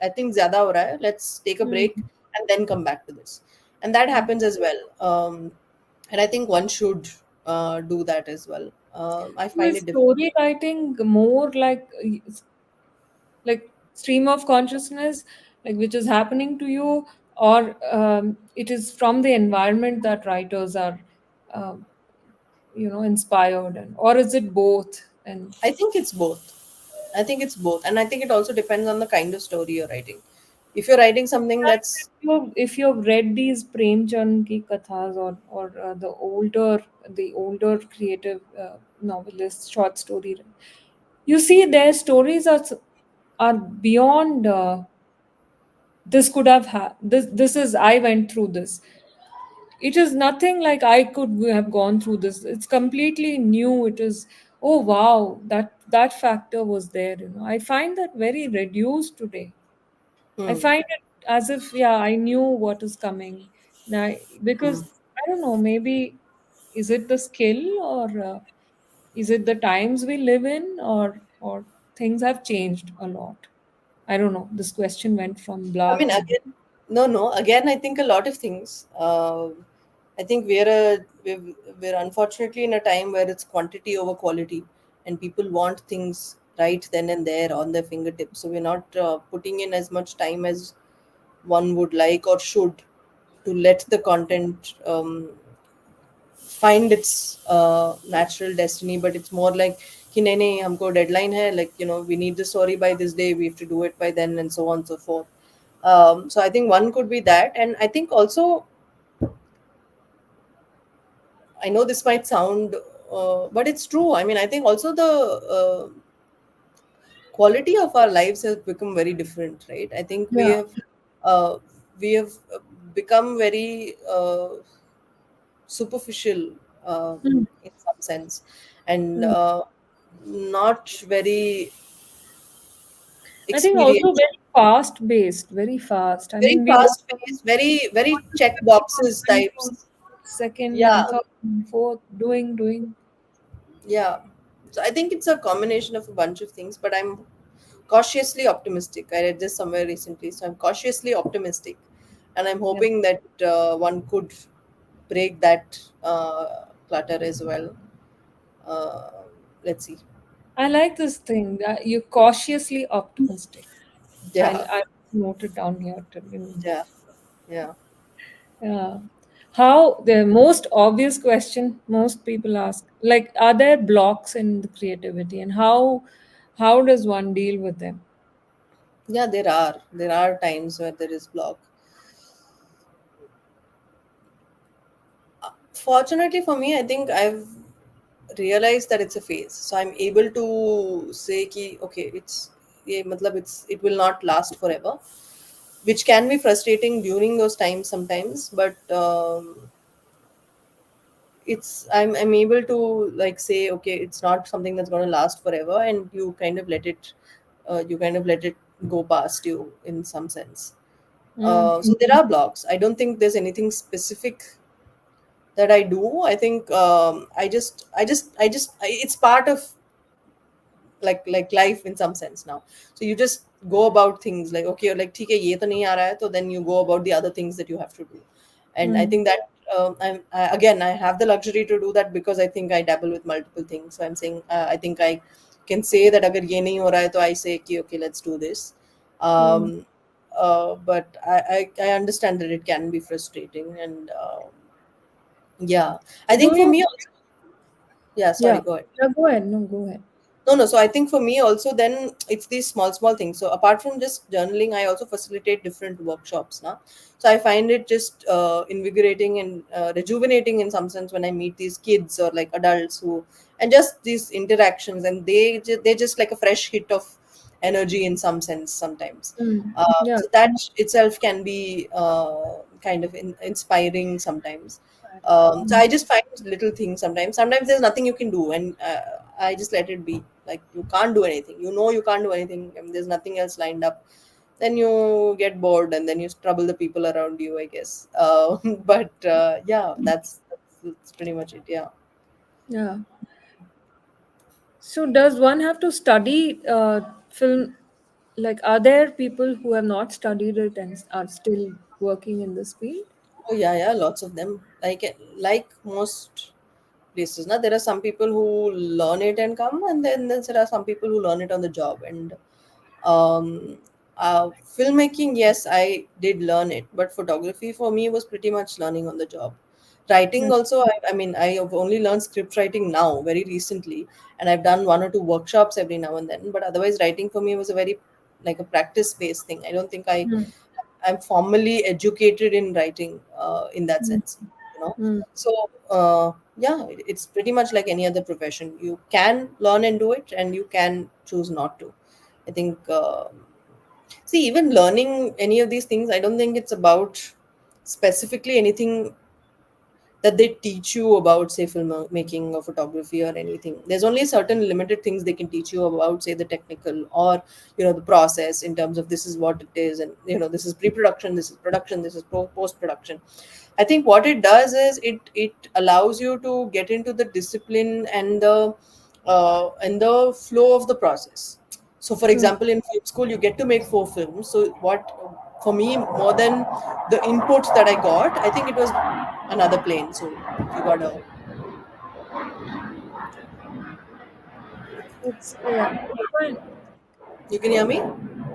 I think zyada ho raha hai, let's take a Mm. break and then come back to this. And that Mm. happens as well. And I think one should do that as well. I So find is it difficult. story writing more like stream of consciousness, like which is happening to you, or it is from the environment that writers are, um, inspired, and or is it both? And I think it's both. I think it's both, and I think it also depends on the kind of story you're writing. If you're writing something sometimes that's if you've read these Premchand ki kathas, or the older creative novelists, short story, you see their stories are beyond. This could have this is I went through this. It is nothing like I could have gone through this. It's completely new. It is, oh wow, that factor was there. I find that very reduced today. I hmm, find it as if, yeah, I knew what is coming now, hmm. because I don't know, maybe is it the skill, or is it the times we live in, or things have changed a lot. I don't know. This question went from I blah mean, to. again, no. Again, I think a lot of things. I think we're unfortunately in a time where it's quantity over quality, and people want things right then and there on their fingertips. So we're not putting in as much time as one would like or should to let the content find its natural destiny. But it's more like कि नहीं नहीं हमको deadline है, like we need the story by this day, we have to do it by then, and so on and so forth. So I think one could be that, and I think also, I know this might sound but it's true. I mean, I think also the quality of our lives has become very different, right? I think Yeah. uh, we have become very superficial Mm. in some sense, and Mm. not very I think also experienced. very fast based, very fast. I Very mean, we want fast paced, very check boxes types. second Yeah, and third and fourth, doing. yeah. So I think it's a combination of a bunch of things, but I'm cautiously optimistic. I read this somewhere recently, so I'm cautiously optimistic, and I'm Yeah. hoping that one could break that clutter as well. Uh, let's see. I like this thing that you're cautiously optimistic. Yeah, I note it down here to yeah, yeah. Yeah. How the most obvious question most people ask, like, are there blocks in the creativity, and how does one deal with them? Yeah, there are times where there is block. Fortunately for me, I think I've realized that it's a phase. So I'm able to say ki okay, it will not last forever, which can be frustrating during those times sometimes. But I'm able to like say okay, it's not something that's going to last forever, and you kind of let it go past you in some sense. Mm. So there are blocks. I don't think there's anything specific that I do. I think it's part of like life in some sense now. So you just go about things like okay, you're like ठीक है ये तो नहीं आ रहा है, so then you go about the other things that you have to do. And I Mm. think that again I have the luxury to do that because I think I dabble with multiple things. So I'm saying I think I can say that अगर ये नहीं हो रहा है तो I say कि okay, let's do this. Mm. But I understand that it can be frustrating, and yeah, I Do think for you? me also, yeah, sorry, Yeah. go ahead. Yeah. Go ahead. No, go ahead. No, no. So I think for me also, then it's these small, small things. So apart from just journaling, I also facilitate different workshops now. So I find it just invigorating and rejuvenating in some sense when I meet these kids or like adults who, and just these interactions, and they're just like a fresh hit of energy in some sense sometimes. Mm. Yeah. So that itself can be kind of inspiring sometimes. So Mm. I just find little things sometimes. Sometimes there's nothing you can do, and I just let it be. Like you can't do anything. You know you can't do anything. I mean, there's nothing else lined up. Then you get bored, and then you trouble the people around you, I guess. But yeah, that's pretty much it. Yeah. Yeah. So does one have to study film? Like, are there people who have not studied it and are still working in this field? Oh yeah, yeah. Lots of them. Like most places. Now there are some people who learn it and come, and then there are some people who learn it on the job. And um, filmmaking, yes, I did learn it, but photography for me was pretty much learning on the job. Writing Mm. also, I mean, I have only learned script writing now, very recently, and I've done one or two workshops every now and then. But otherwise, writing for me was a very like a practice based thing. I don't think Mm. I'm formally educated in writing in that Mm. sense, you know. Mm. So yeah, it's pretty much like any other profession. You can learn and do it, and you can choose not to. I think. See, even learning any of these things, I don't think it's about specifically anything that they teach you about, say, filmmaking or photography or anything. There's only certain limited things they can teach you about, say, the technical or the process in terms of this is what it is, and this is pre-production, this is production, this is post-production. I think what it does is it allows you to get into the discipline and the flow of the process. So, for Mm. example, in film school, you get to make 4 films. So, what for me, more than the inputs that I got, I think it was another plane. So, you got a. It's yeah. It's fine. You can hear me?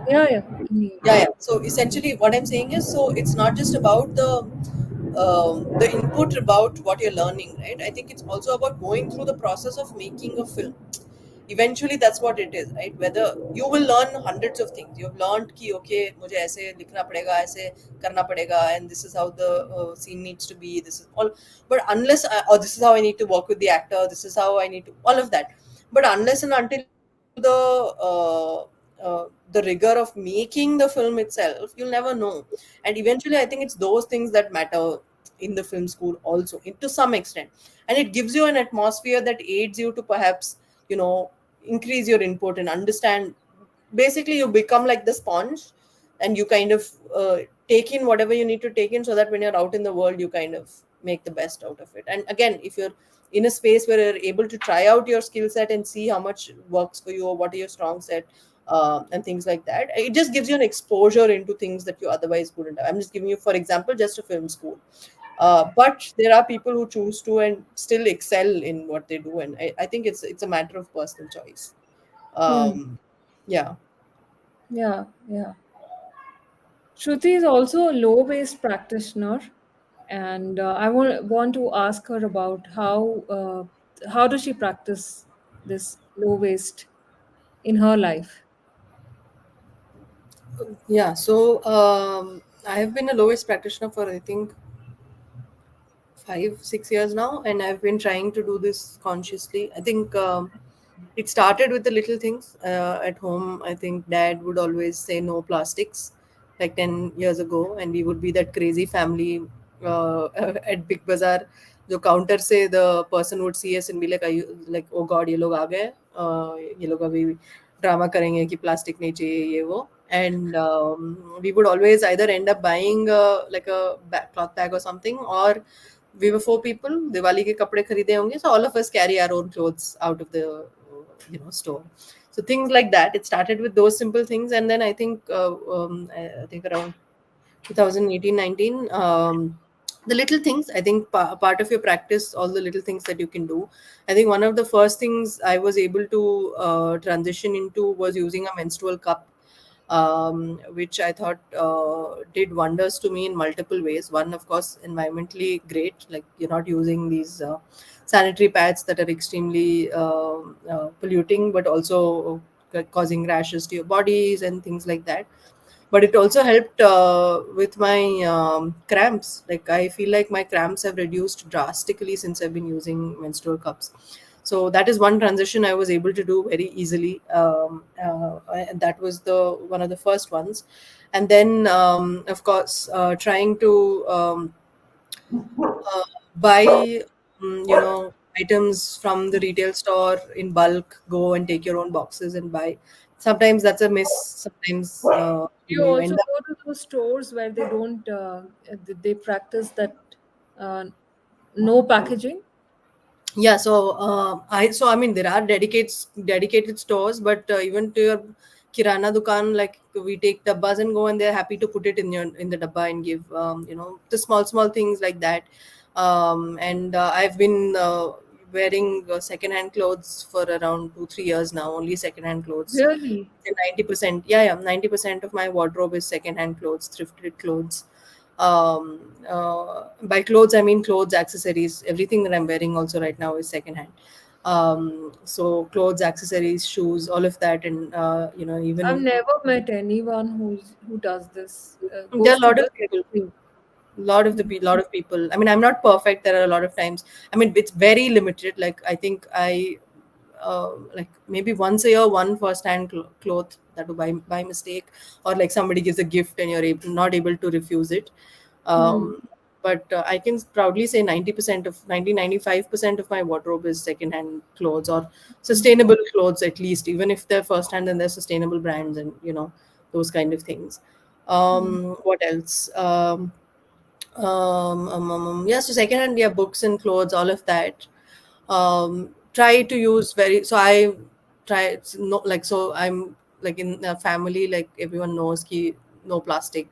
Yeah, yeah. I can hear you. Yeah, yeah. So essentially, what I'm saying is, so it's not just about the input about what you're learning, right? I think it's also about going through the process of making a film. Eventually, that's what it is, right? Whether you will learn hundreds of things. You've learned कि okay, मुझे ऐसे लिखना पड़ेगा, ऐसे करना पड़ेगा, and this is how the scene needs to be. This is all. But or this is how I need to work with the actor. This is how I need to all of that. But unless and until you go through the rigor of making the film itself, you'll never know. And eventually, I think it's those things that matter in the film school also, to some extent. And it gives you an atmosphere that aids you to perhaps, increase your input and understand. Basically, you become like the sponge, and you kind of take in whatever you need to take in, so that when you're out in the world, you kind of make the best out of it. And again, if you're in a space where you're able to try out your skill set and see how much works for you or what are your strong set, and things like that, it just gives you an exposure into things that you otherwise wouldn't have. I'm just giving you, for example, just a film school. But there are people who choose to and still excel in what they do, and I think it's a matter of personal choice. Hmm. Yeah. Yeah, yeah. Shruti is also a low waste practitioner, and I want to ask her about how does she practice this low waste in her life. Yeah, so I have been a lowest practitioner for I think 5 6 years now, and I've been trying to do this consciously. I think it started with the little things at home. I think dad would always say no plastics like 10 years ago, and we would be that crazy family at Big Bazaar. The counter say the person would see us and be like, are you like, oh god, ये लोग आ गए, ये लोग अभी drama करेंगे कि plastic नहीं चाहिए ये वो. And we would always either end up buying like a cloth bag or something, or we were 4 people, Diwali ke kapde kharide honge, so all of us carry our own clothes out of the store. So things like that. It started with those simple things, and then I think I think around 2018 19, the little things, I think part of your practice, all the little things that you can do. I think one of the first things I was able to transition into was using a menstrual cup. which I thought did wonders to me in multiple ways. One, of course, environmentally great, like you're not using these sanitary pads that are extremely polluting, but also causing rashes to your bodies and things like that. But it also helped with my cramps. Like I feel like my cramps have reduced drastically since I've been using menstrual cups. So that is one transition I was able to do very easily, and that was the one of the first ones. And then of course trying to uh, buy items from the retail store in bulk, go and take your own boxes and buy. Sometimes that's a miss. Sometimes You you also end up. go to those stores where they don't they practice that uh, no packaging. Yeah, so I mean there are dedicated stores, but even to your kirana dukan, like we take dabbas and go, and they're happy to put it in the dabba and give the small things like that. And I've been wearing second-hand clothes for around 2 3 years now, only second-hand clothes. Really? 90%, yeah, 90% of my wardrobe is second-hand clothes, thrifted clothes. By clothes I mean clothes, accessories, everything that I'm wearing also right now is secondhand. So clothes, accessories, shoes, all of that, and I've even never met anyone who does this. there are Goes a to lot of the people. Lot of people. I mean, I'm not perfect. There are a lot of times. I mean, it's very limited. Like I think like maybe once a year, one first-hand cloth that you buy by mistake, or like somebody gives a gift and you're not able to refuse it. Hmm. Um, but I can proudly say 90% of 95% of my wardrobe is second-hand clothes or sustainable clothes, at least, even if they're first-hand and they're sustainable brands, and those kind of things. What else? Yeah, so secondhand, yeah, books and clothes, all of that. Try to use very, so I try, it's no, like, so I'm like in a family, like everyone knows ki no plastic,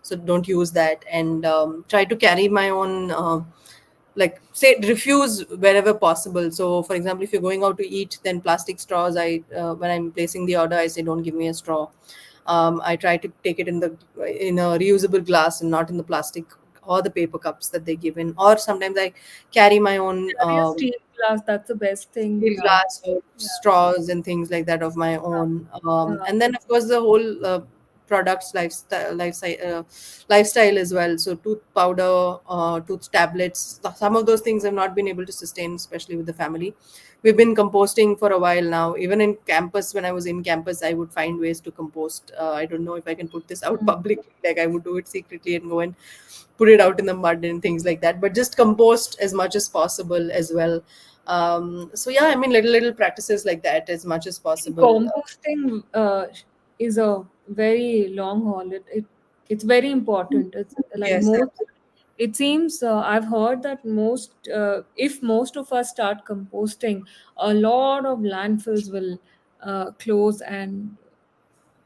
so don't use that. And try to carry my own like, say, refuse wherever possible. So for example, if you're going out to eat, then plastic straws, I when I'm placing the order, I say don't give me a straw. I try to take it in a reusable glass and not in the plastic or the paper cups that they give in. Or sometimes I carry my own Carry a steel glass. That's the best thing. steel glass or Yeah. straws and things like that of my own. Yeah. And then of course the whole products lifestyle as well. So tooth powder, tooth tablets. Some of those things have not been able to sustain, especially with the family. We've been composting for a while now. Even in campus, when I was in campus, I would find ways to compost. I don't know if I can put this out Mm. publicly. Like I would do it secretly and go and put it out in the mud and things like that. But just compost as much as possible as well. So yeah, I mean, little practices like that as much as possible. Composting is a very long haul. It's very important. It's like Yes, most. absolutely. It seems I've heard that if most of us start composting, a lot of landfills will close, and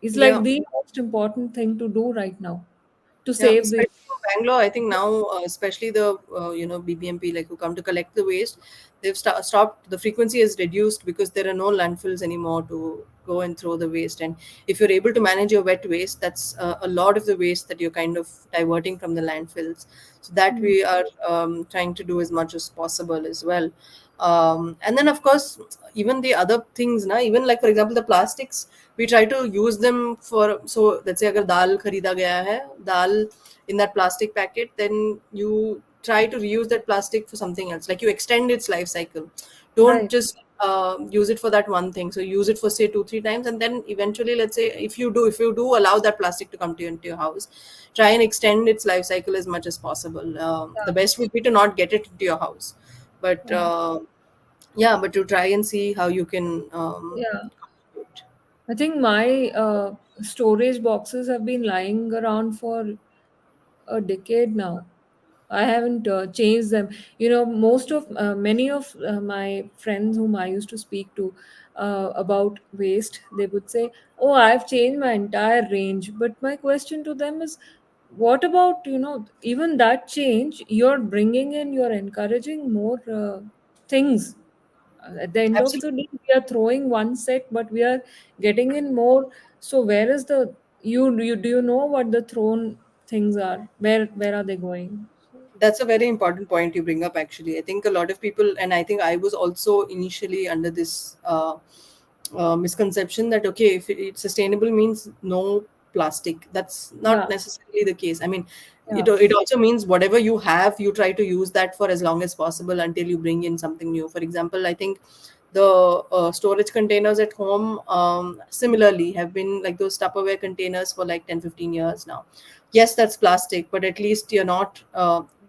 it's like Yeah. the most important thing to do right now to Yeah, save the. especially for Bangalore, I think now, especially the BBMP, like who come to collect the waste, they've stopped. The frequency is reduced because there are no landfills anymore to go and throw the waste. And if you're able to manage your wet waste, that's a lot of the waste that you're kind of diverting from the landfills. So that Hmm. we are trying to do as much as possible as well. And then of course, even the other things, na, even like for example the plastics, we try to use them for, so let's say agar dal kharida gaya hai, dal in that plastic packet, then you try to reuse that plastic for something else, like you extend its life cycle. Don't Right. just use it for that one thing. So use it for say 2 3 times, and then eventually, let's say, if you do allow that plastic to come into your house, try and extend its life cycle as much as possible. The Yeah. best would be to not get it into your house, but Yeah. yeah, but to try and see how you can Yeah. contribute. I think my storage boxes have been lying around for a decade now. I haven't changed them. Many of my friends whom I used to speak to about waste, they would say, "Oh, I've changed my entire range." But my question to them is, what about, even that change? You're encouraging more things. At the end of the Absolutely. day, we are throwing one set, but we are getting in more. So where is the you do you know what the throne things are? Where are they going? That's a very important point you bring up, actually. I think a lot of people, and I think I was also initially under this misconception that, okay, if it's sustainable means no plastic. That's not Yeah, necessarily the case. I mean, yeah, it also means whatever you have, you try to use that for as long as possible until you bring in something new. For example, I think the storage containers at home, similarly, have been like those Tupperware containers for like 10-15 years now. Yes, that's plastic, but at least you're not,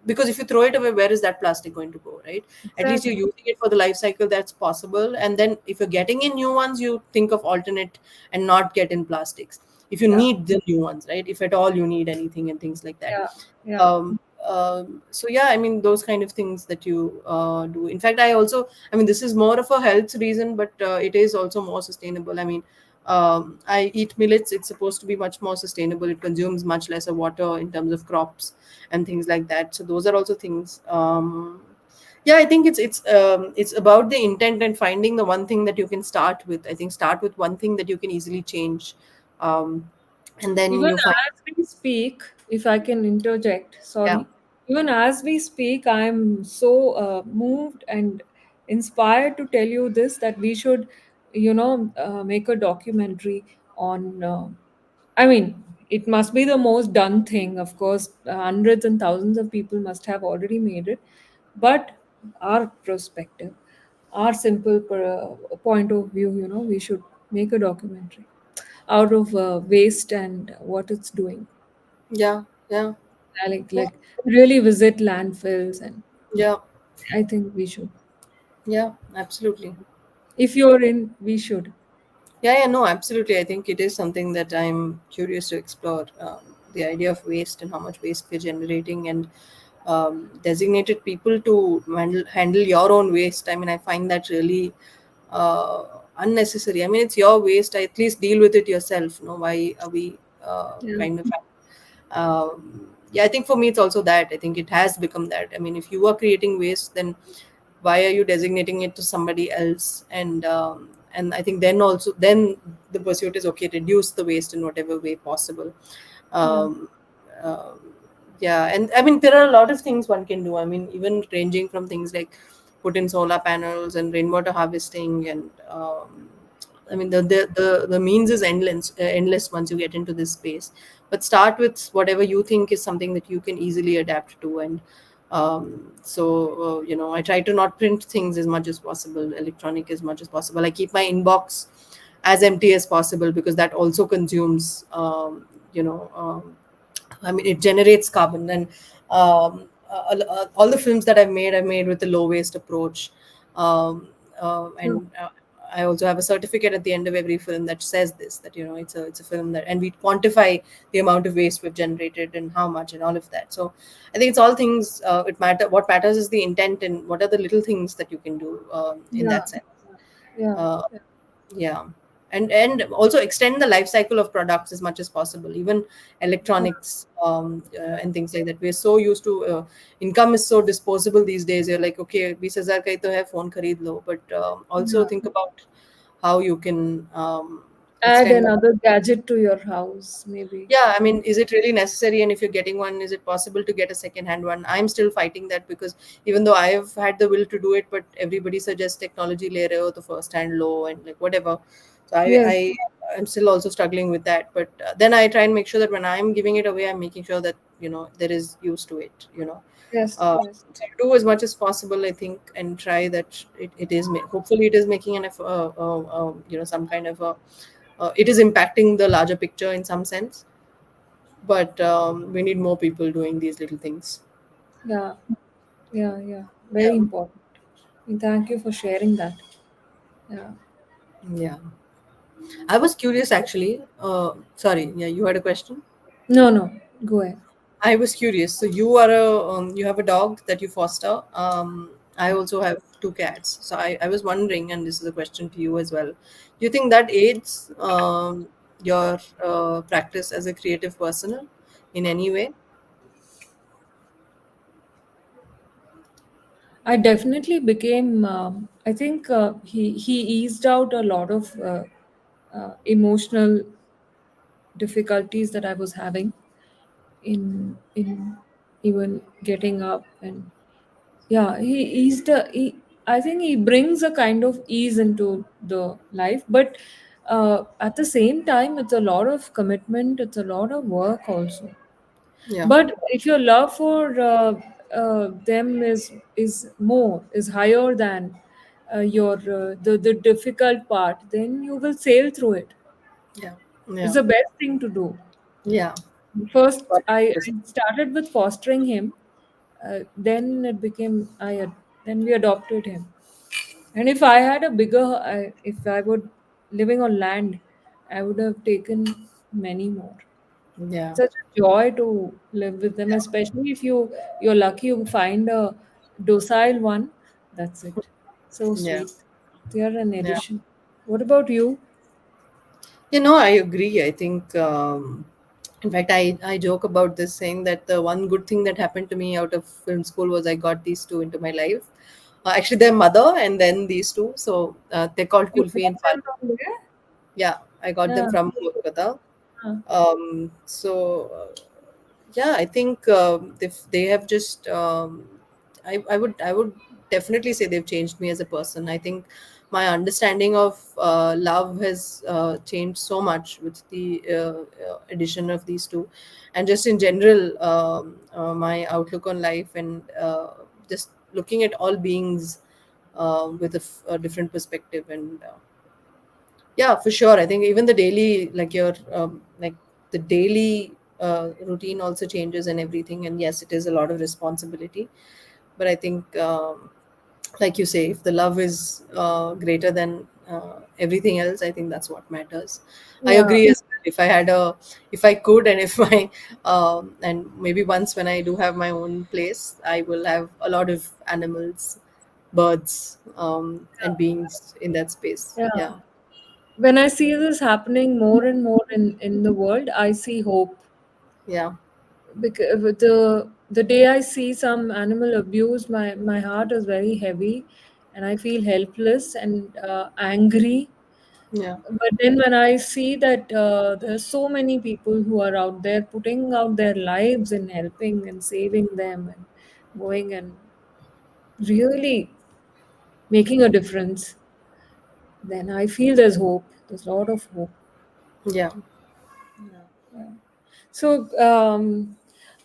because if you throw it away, where is that plastic going to go, right? At least you're exactly. using it for the life cycle that's possible. And then if you're getting in new ones, you think of alternate and not get in plastics if you Yeah, need the new ones, right? If at all you need anything and things like that. yeah, yeah. So yeah, I mean, those kind of things that you do. In fact, I mean, this is more of a health reason, but it is also more sustainable. I mean, I eat millets. It's supposed to be much more sustainable. It consumes much lesser water in terms of crops and things like that. So those are also things. Yeah, I think it's about the intent and finding the one thing that you can start with. I think start with one thing that you can easily change, um, and then Even you find. as we speak, if I can interject, Yeah. sorry. Even as we speak, I'm so moved and inspired to tell you this that we should, make a documentary on. I mean, it must be the most done thing. Of course, hundreds and thousands of people must have already made it, but our perspective, our simple point of view, we should make a documentary out of waste and what it's doing. Yeah, yeah, yeah, Like really visit landfills, and yeah, I think we should. yeah, absolutely. If you're in, we should. Yeah, yeah, no, absolutely. I think it is something that I'm curious to explore. The idea of waste and how much waste we're generating, and designated people to handle your own waste. I mean, I find that really uh, unnecessary. I mean, it's your waste. At least deal with it yourself. No, why are we Yeah, kind of yeah, I think for me it's also that. I think it has become that. I mean, if you are creating waste, then why are you designating it to somebody else? And I think then the pursuit is, okay, reduce the waste in whatever way possible. yeah, um, um, yeah, and I mean, there are a lot of things one can do. I mean, even ranging from things like put in solar panels and rainwater harvesting, and I mean, the means is endless once you get into this space. But start with whatever you think is something that you can easily adapt to. And I try to not print things as much as possible, electronic as much as possible. I keep my inbox as empty as possible, because that also consumes, I mean, it generates carbon. And all the films that I've made with the low waste approach. Um, yeah, and I also have a certificate at the end of every film that says this, that it's a film that, and we quantify the amount of waste we've generated and how much and all of that. So I think it's all things. What matters is the intent, and what are the little things that you can do in yeah, that sense. yeah, Uh, yeah, and also extend the life cycle of products as much as possible, even yeah, electronics, and things like that. We're so used to, income is so disposable these days. You're like, okay, 20,000 ka hi to hai, phone kharid lo. But also yeah. think about how you can Add extend. another gadget to your house, maybe. Yeah, I mean, is it really necessary? And if you're getting one, is it possible to get a second hand one? I'm still fighting that, because even though I've had the will to do it, but everybody suggests technology layer or the first hand low and like whatever. So Yes, I'm still also struggling with that. But then I try and make sure that when I'm giving it away, I'm making sure that there is use to it. yes, uh, yes. so do as much as possible, I think, and try that it is hopefully it is making an some kind of a, it is impacting the larger picture in some sense. But we need more people doing these little things. Yeah, yeah, yeah. Very Yeah, important. And thank you for sharing that. Yeah. yeah. I was curious, actually. Sorry, yeah, you had a question. No, no. Go ahead. I was curious. So you have a dog that you foster. I also have two cats. So I was wondering, and this is a question to you as well. Do you think that aids your practice as a creative person in any way? I definitely became. I think he eased out a lot of emotional. difficulties that I was having in even getting up. And yeah, I think he brings a kind of ease into the life, but at the same time it's a lot of commitment, it's a lot of work also. Yeah, But if your love for them is higher than your the difficult part, then you will sail through it. yeah, It's yeah, the best thing to do. yeah. First, Got I it. started with fostering him. Then it became then we adopted him. And if I had a if I would living on land, I would have taken many more. Yeah, Such a joy to live with them, especially if you're lucky you find a docile one. That's it. So yeah, sweet. They are an yeah. addition. What about you? I agree. I think, in fact, I joke about this, saying that the one good thing that happened to me out of film school was I got these two into my life. Actually, their mother and then these two. So they're called You Kulfi got and them Faru. from there? Yeah, I got them Yeah. from Kolkata. Huh. Yeah, I think they have just I would definitely say they've changed me as a person. I think my understanding of love has changed so much with the addition of these two, and just in general, my outlook on life, and just looking at all beings with a different perspective. And yeah, for sure. I think even the daily, like your like the daily routine also changes and everything. And yes, it is a lot of responsibility. But I think, like you say, if the love is greater than everything else, I think that's what matters. I Yeah. agree as well. If I could, and if my, and maybe once when I do have my own place, I will have a lot of animals, birds, and beings in that space. Yeah. Yeah. When I see this happening more and more in the world, I see hope. Yeah. Because the day I see some animal abused, my heart is very heavy, and I feel helpless and angry. Yeah. But then when I see that there's so many people who are out there putting out their lives and helping and saving them and going and really making a difference, then I feel there's hope. There's a lot of hope. Yeah. Yeah. So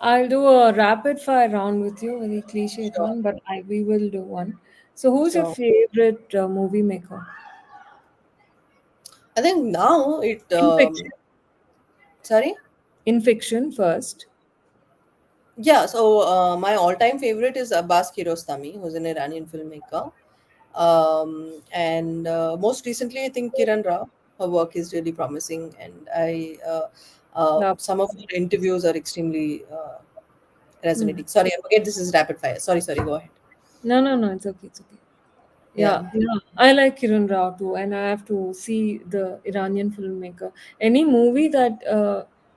I'll do a rapid fire round with you, very cliched Sure. one, but we will do one. So who's your Sure. favorite movie maker? I think now it. In fiction. Sorry. In fiction first. Yeah. So my all-time favorite is Abbas Kiarostami, who's an Iranian filmmaker. And most recently, I think Kiran Rao. Her work is really promising, and Love. some of her interviews are extremely Hmm. resonating. Sorry, I forget this is rapid fire. Sorry, sorry. Go ahead. No, no, no, it's okay, it's okay. Yeah. Yeah, yeah. I like Kiran Rao too, and I have to see the Iranian filmmaker. Any movie that you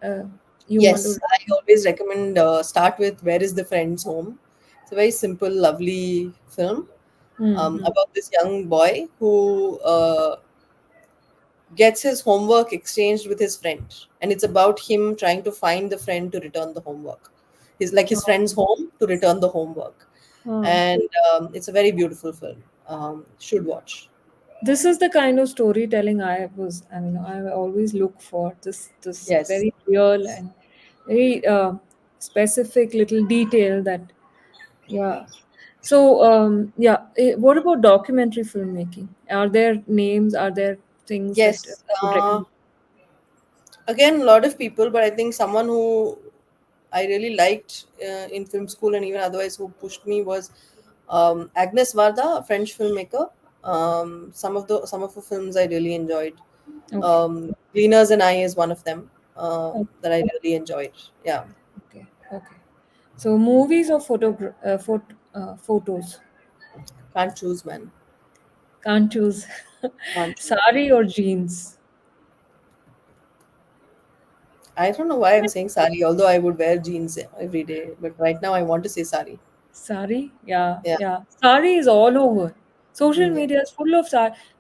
want to Yes, I always recommend start with Where is the Friend's Home. It's a very simple, lovely film mm-hmm. about this young boy who gets his homework exchanged with his friend, and it's about him trying to find the friend to return the homework. He's like his friend's home to return the homework, and it's a very beautiful film. Should watch. This is the kind of storytelling I always look for. This Yes, very real and very specific little detail that, yeah. So yeah, what about documentary filmmaking? Are there names? Are there things that yes. you would recommend? Again, a lot of people, but I think someone who I really liked in film school and even otherwise who pushed me was Agnes Varda, a French filmmaker. Some of her films I really enjoyed. Okay, Cleaners and I is one of them okay, that I really enjoyed. Yeah, okay, okay. So movies or photos? can't choose, man. Can't choose. Can't choose. Sari or jeans? I don't know why I'm saying sari, although I would wear jeans every day. But right now I want to say sari. Sari? Yeah, Yeah, yeah. Sari is all over. Social Yeah. media is full of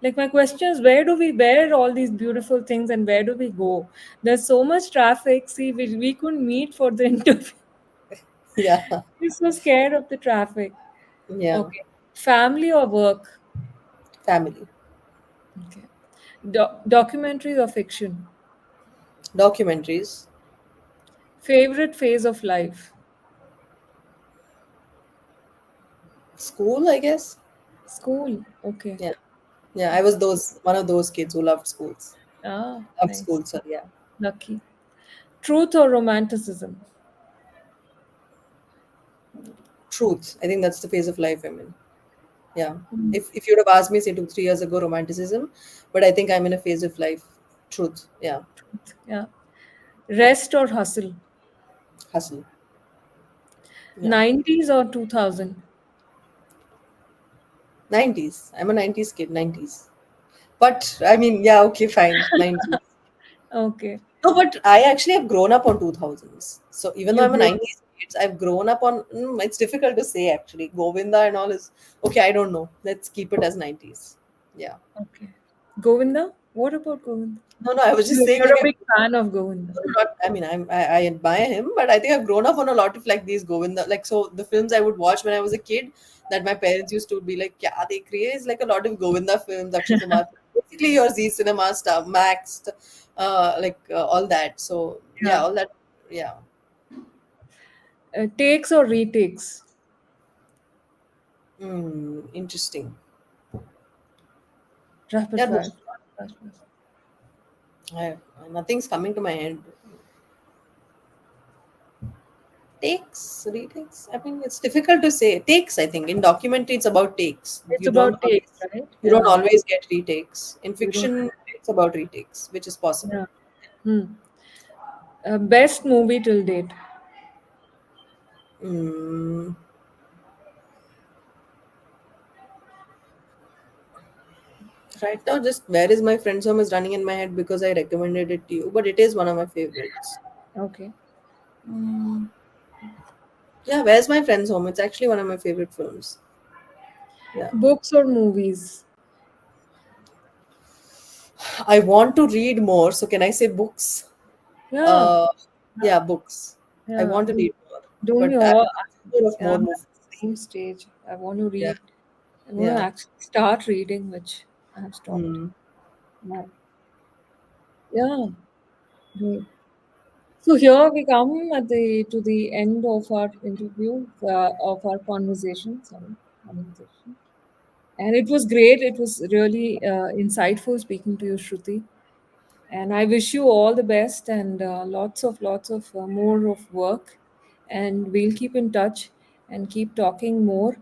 like my question is, where are all these beautiful things and where do we go? There's so much traffic. See, we couldn't meet for the interview. Yeah. We're so scared of the traffic. Yeah. Okay. Family or work? Family. Okay. Documentaries or fiction? Documentaries. Favorite phase of life? School, I guess. School. Okay. Yeah. Yeah, I was those one of those kids who loved schools. Ah, Loved nice. school, so yeah. Lucky. Truth or romanticism? Truth. I think that's the phase of life I'm in. Yeah. Mm. If you'd have asked me, say 2, 3 years ago, romanticism, but I think I'm in a phase of life. Truth. Yeah. Truth. Yeah. Rest or hustle? Hustle. Yeah. 90s or 2000? 90s. I'm a 90s kid, 90s. But I mean, yeah, okay, fine. 90s. Okay. No, but I actually have grown up on 2000s. So even though You I'm a grew. 90s kid, I've grown up on, it's difficult to say actually. Govinda and all is, okay, I don't know. Let's keep it as 90s. Yeah. Okay. Govinda? What about Govinda? No, no, I was just saying You're like, a big fan of Govinda. not, I mean, I admire him, but I think I've grown up on a lot of like these Govinda, like, so the films I would watch when I was a kid that my parents used to be like, yeah, they create is like a lot of Govinda films, Akshay Kumar, basically your Z Cinema stuff, Max, all that. So yeah, Yeah. all that, yeah. Takes or retakes? Interesting. Rapid Yeah, fire. Fast, fast. I, nothing's coming to my head. Takes, retakes. I mean, it's difficult to say. Takes, I think. In documentary, it's about takes. It's about takes, right? You don't Yeah. always get retakes. In You don't. fiction, it's about retakes, which is possible. Yeah. Hmm. Best movie till date? Mm, right now, just Where is My Friend's Home is running in my head because I recommended it to you, but it is one of my favorites. Okay. Yeah, Where's My Friend's Home? It's actually one of my favorite films. Yeah. Books or movies? I want to read more, so can I say books? Yeah. Uh, yeah, books. I Yeah. want to read more, Don't we but all? more of Yeah, more I'm at movies. the same stage. I want to Yeah, read. I want to yeah. actually start reading, which I have stopped. Hmm. Now. Yeah. Great. So here we come at the to the end of our interview, of our conversation. Sorry, conversation. And it was great. It was really insightful speaking to you, Shruti. And I wish you all the best and lots of more of work. And we'll keep in touch and keep talking more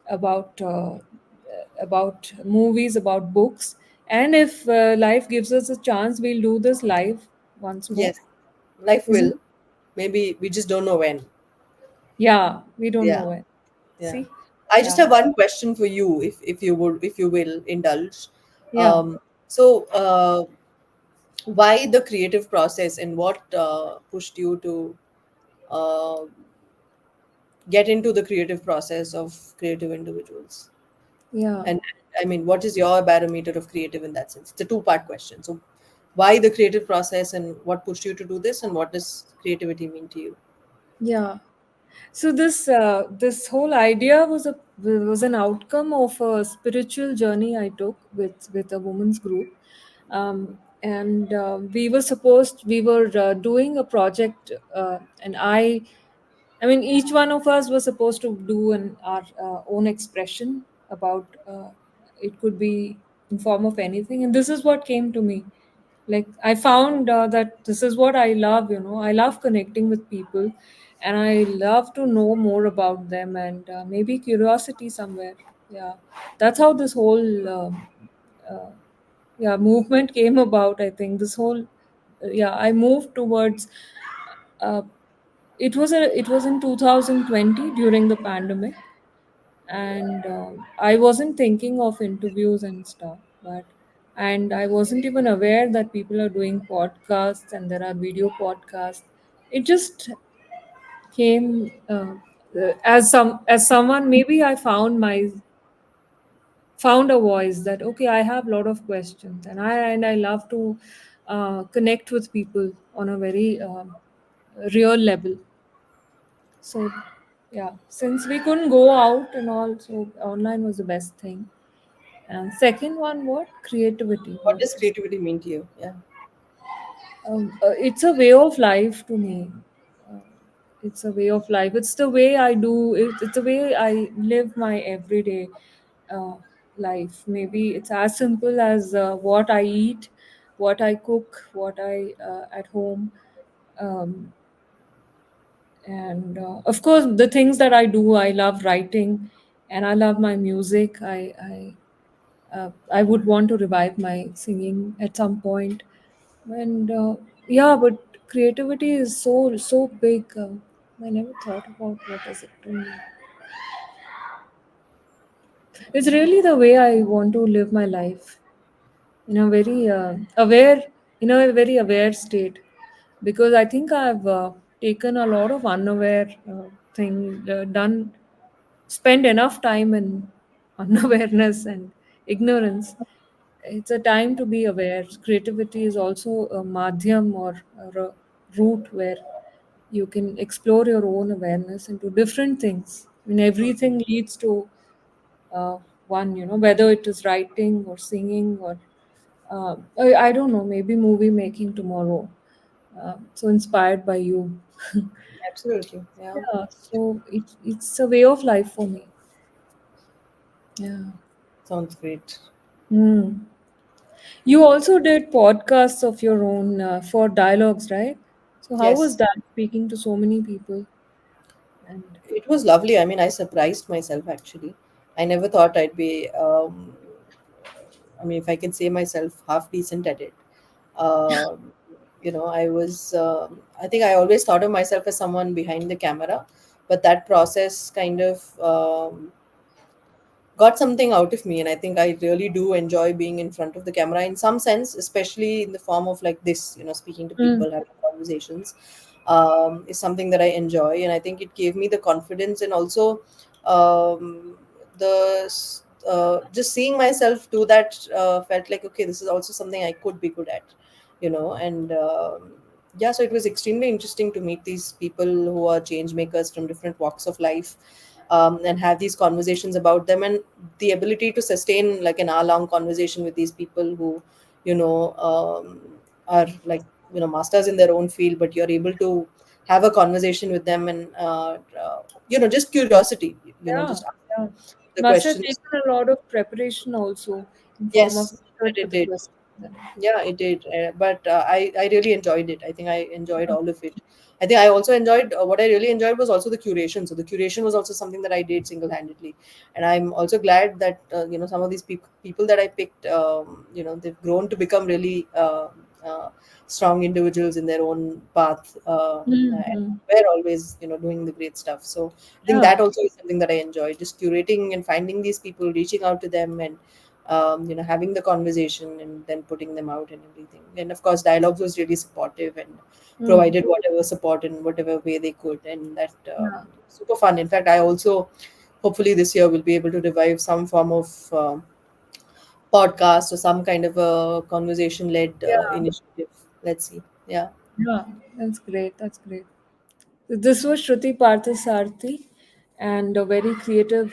about movies, about books. And if life gives us a chance, we'll do this live once more. Yes, life Isn't? will. Maybe we just don't know when. Yeah, we don't Yeah, know it. yeah. See? I just Yeah. have one question for you, if you will indulge. Yeah. Um, so, why the creative process, and what pushed you to uh, get into the creative process of creative individuals? Yeah. And I mean, what is your barometer of creative in that sense? It's a two-part question. So, why the creative process, and what pushed you to do this, and what does creativity mean to you? Yeah. So this whole idea was an outcome of a spiritual journey I took with a women's group, and we were doing a project, and I mean, each one of us was supposed to do our own expression about. It could be in form of anything, and this is what came to me. Like I found that this is what I love. I love connecting with people, and I love to know more about them, and maybe curiosity somewhere. Yeah, that's how this whole uh, yeah movement came about. I think this whole yeah I moved towards. Uh, it was in 2020 during the pandemic, and I wasn't thinking of interviews and stuff, and I wasn't even aware that people are doing podcasts and there are video podcasts. It just came as someone, maybe I found my found a voice that okay, I have a lot of questions, and I love to connect with people on a very real level. So yeah, since we couldn't go out and all, so online was the best thing. And second one, what creativity? What What does is creativity mean to you? Yeah, it's a way of life to me. Uh, it's a way of life. It's the way I do it. It's the way I live my everyday uh, life. Maybe it's as simple as what I eat, what I cook, what I at home. Um, and of course the things that I do, I love writing and I love my music. I would want to revive my singing at some point. And yeah, but creativity is so big. I never thought about what is it to me. It's really the way I want to live my life in a very aware, in a very aware state, because I think I've taken a lot of unaware thing done spend enough time in unawareness and ignorance. It's a time to be aware. Creativity is also a madhyam or a route where you can explore your own awareness into different things. I mean, everything leads to uh, one, whether it is writing or singing or I don't know, maybe movie making tomorrow. So inspired by you. absolutely. Yeah, Yeah, so it's a way of life for me. Yeah. sounds great. Hmm. You also did podcasts of your own for dialogues, right? So how was Yes, that speaking to so many people? And it was lovely. I mean, I surprised myself actually. I never thought I'd be. I mean, if I can say myself, half decent at it. Um, I was. I think I always thought of myself as someone behind the camera, but that process kind of got something out of me, and I think I really do enjoy being in front of the camera in some sense, especially in the form of like this, speaking to mm, people, having conversations, is something that I enjoy, and I think it gave me the confidence, and also just seeing myself do that felt like, okay, this is also something I could be good at, and yeah, so it was extremely interesting to meet these people who are change makers from different walks of life, and have these conversations about them, and the ability to sustain like an hour long conversation with these people who are like masters in their own field, but you're able to have a conversation with them, and just curiosity, yeah, just ask yeah. the Must have questions. taken a lot of preparation also in form of Yes, that research for it the did. questions. And Yeah, it did. But I really enjoyed it. I think I enjoyed all of it. I think I also enjoyed what I really enjoyed was also the curation. So the curation was also something that I did single handedly, and I'm also glad that some of these people that I picked, they've grown to become really strong individuals in their own path. And mm-hmm. we're always doing the great stuff. So I think Yeah, that also is something that I enjoy, just curating and finding these people, reaching out to them, and having the conversation and then putting them out and everything. And of course, Dialogues was really supportive and mm, provided whatever support in whatever way they could, and that yeah, super fun. In fact, I also hopefully this year will be able to revive some form of podcast or some kind of a conversation-led yeah, initiative. Let's see. Yeah. yeah. That's great. That's great. This was Shruti Parthasarthi, and a very creative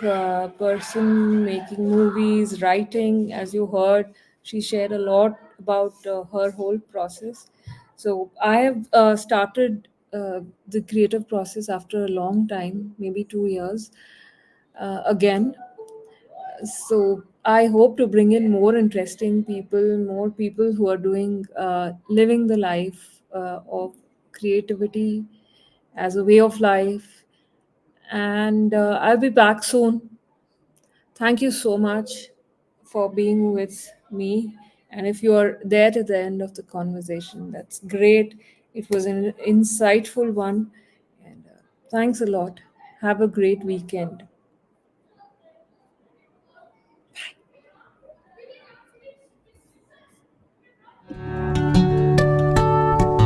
person making movies, writing. As you heard, she shared a lot about her whole process. So I have started the creative process after a long time, maybe 2 years again. So I hope to bring in more interesting people, more people who are doing, living the life of creativity as a way of life. And I'll be back soon. Thank you so much for being with me. And if you are there at the end of the conversation, that's great. It was an insightful one. And thanks a lot. Have a great weekend.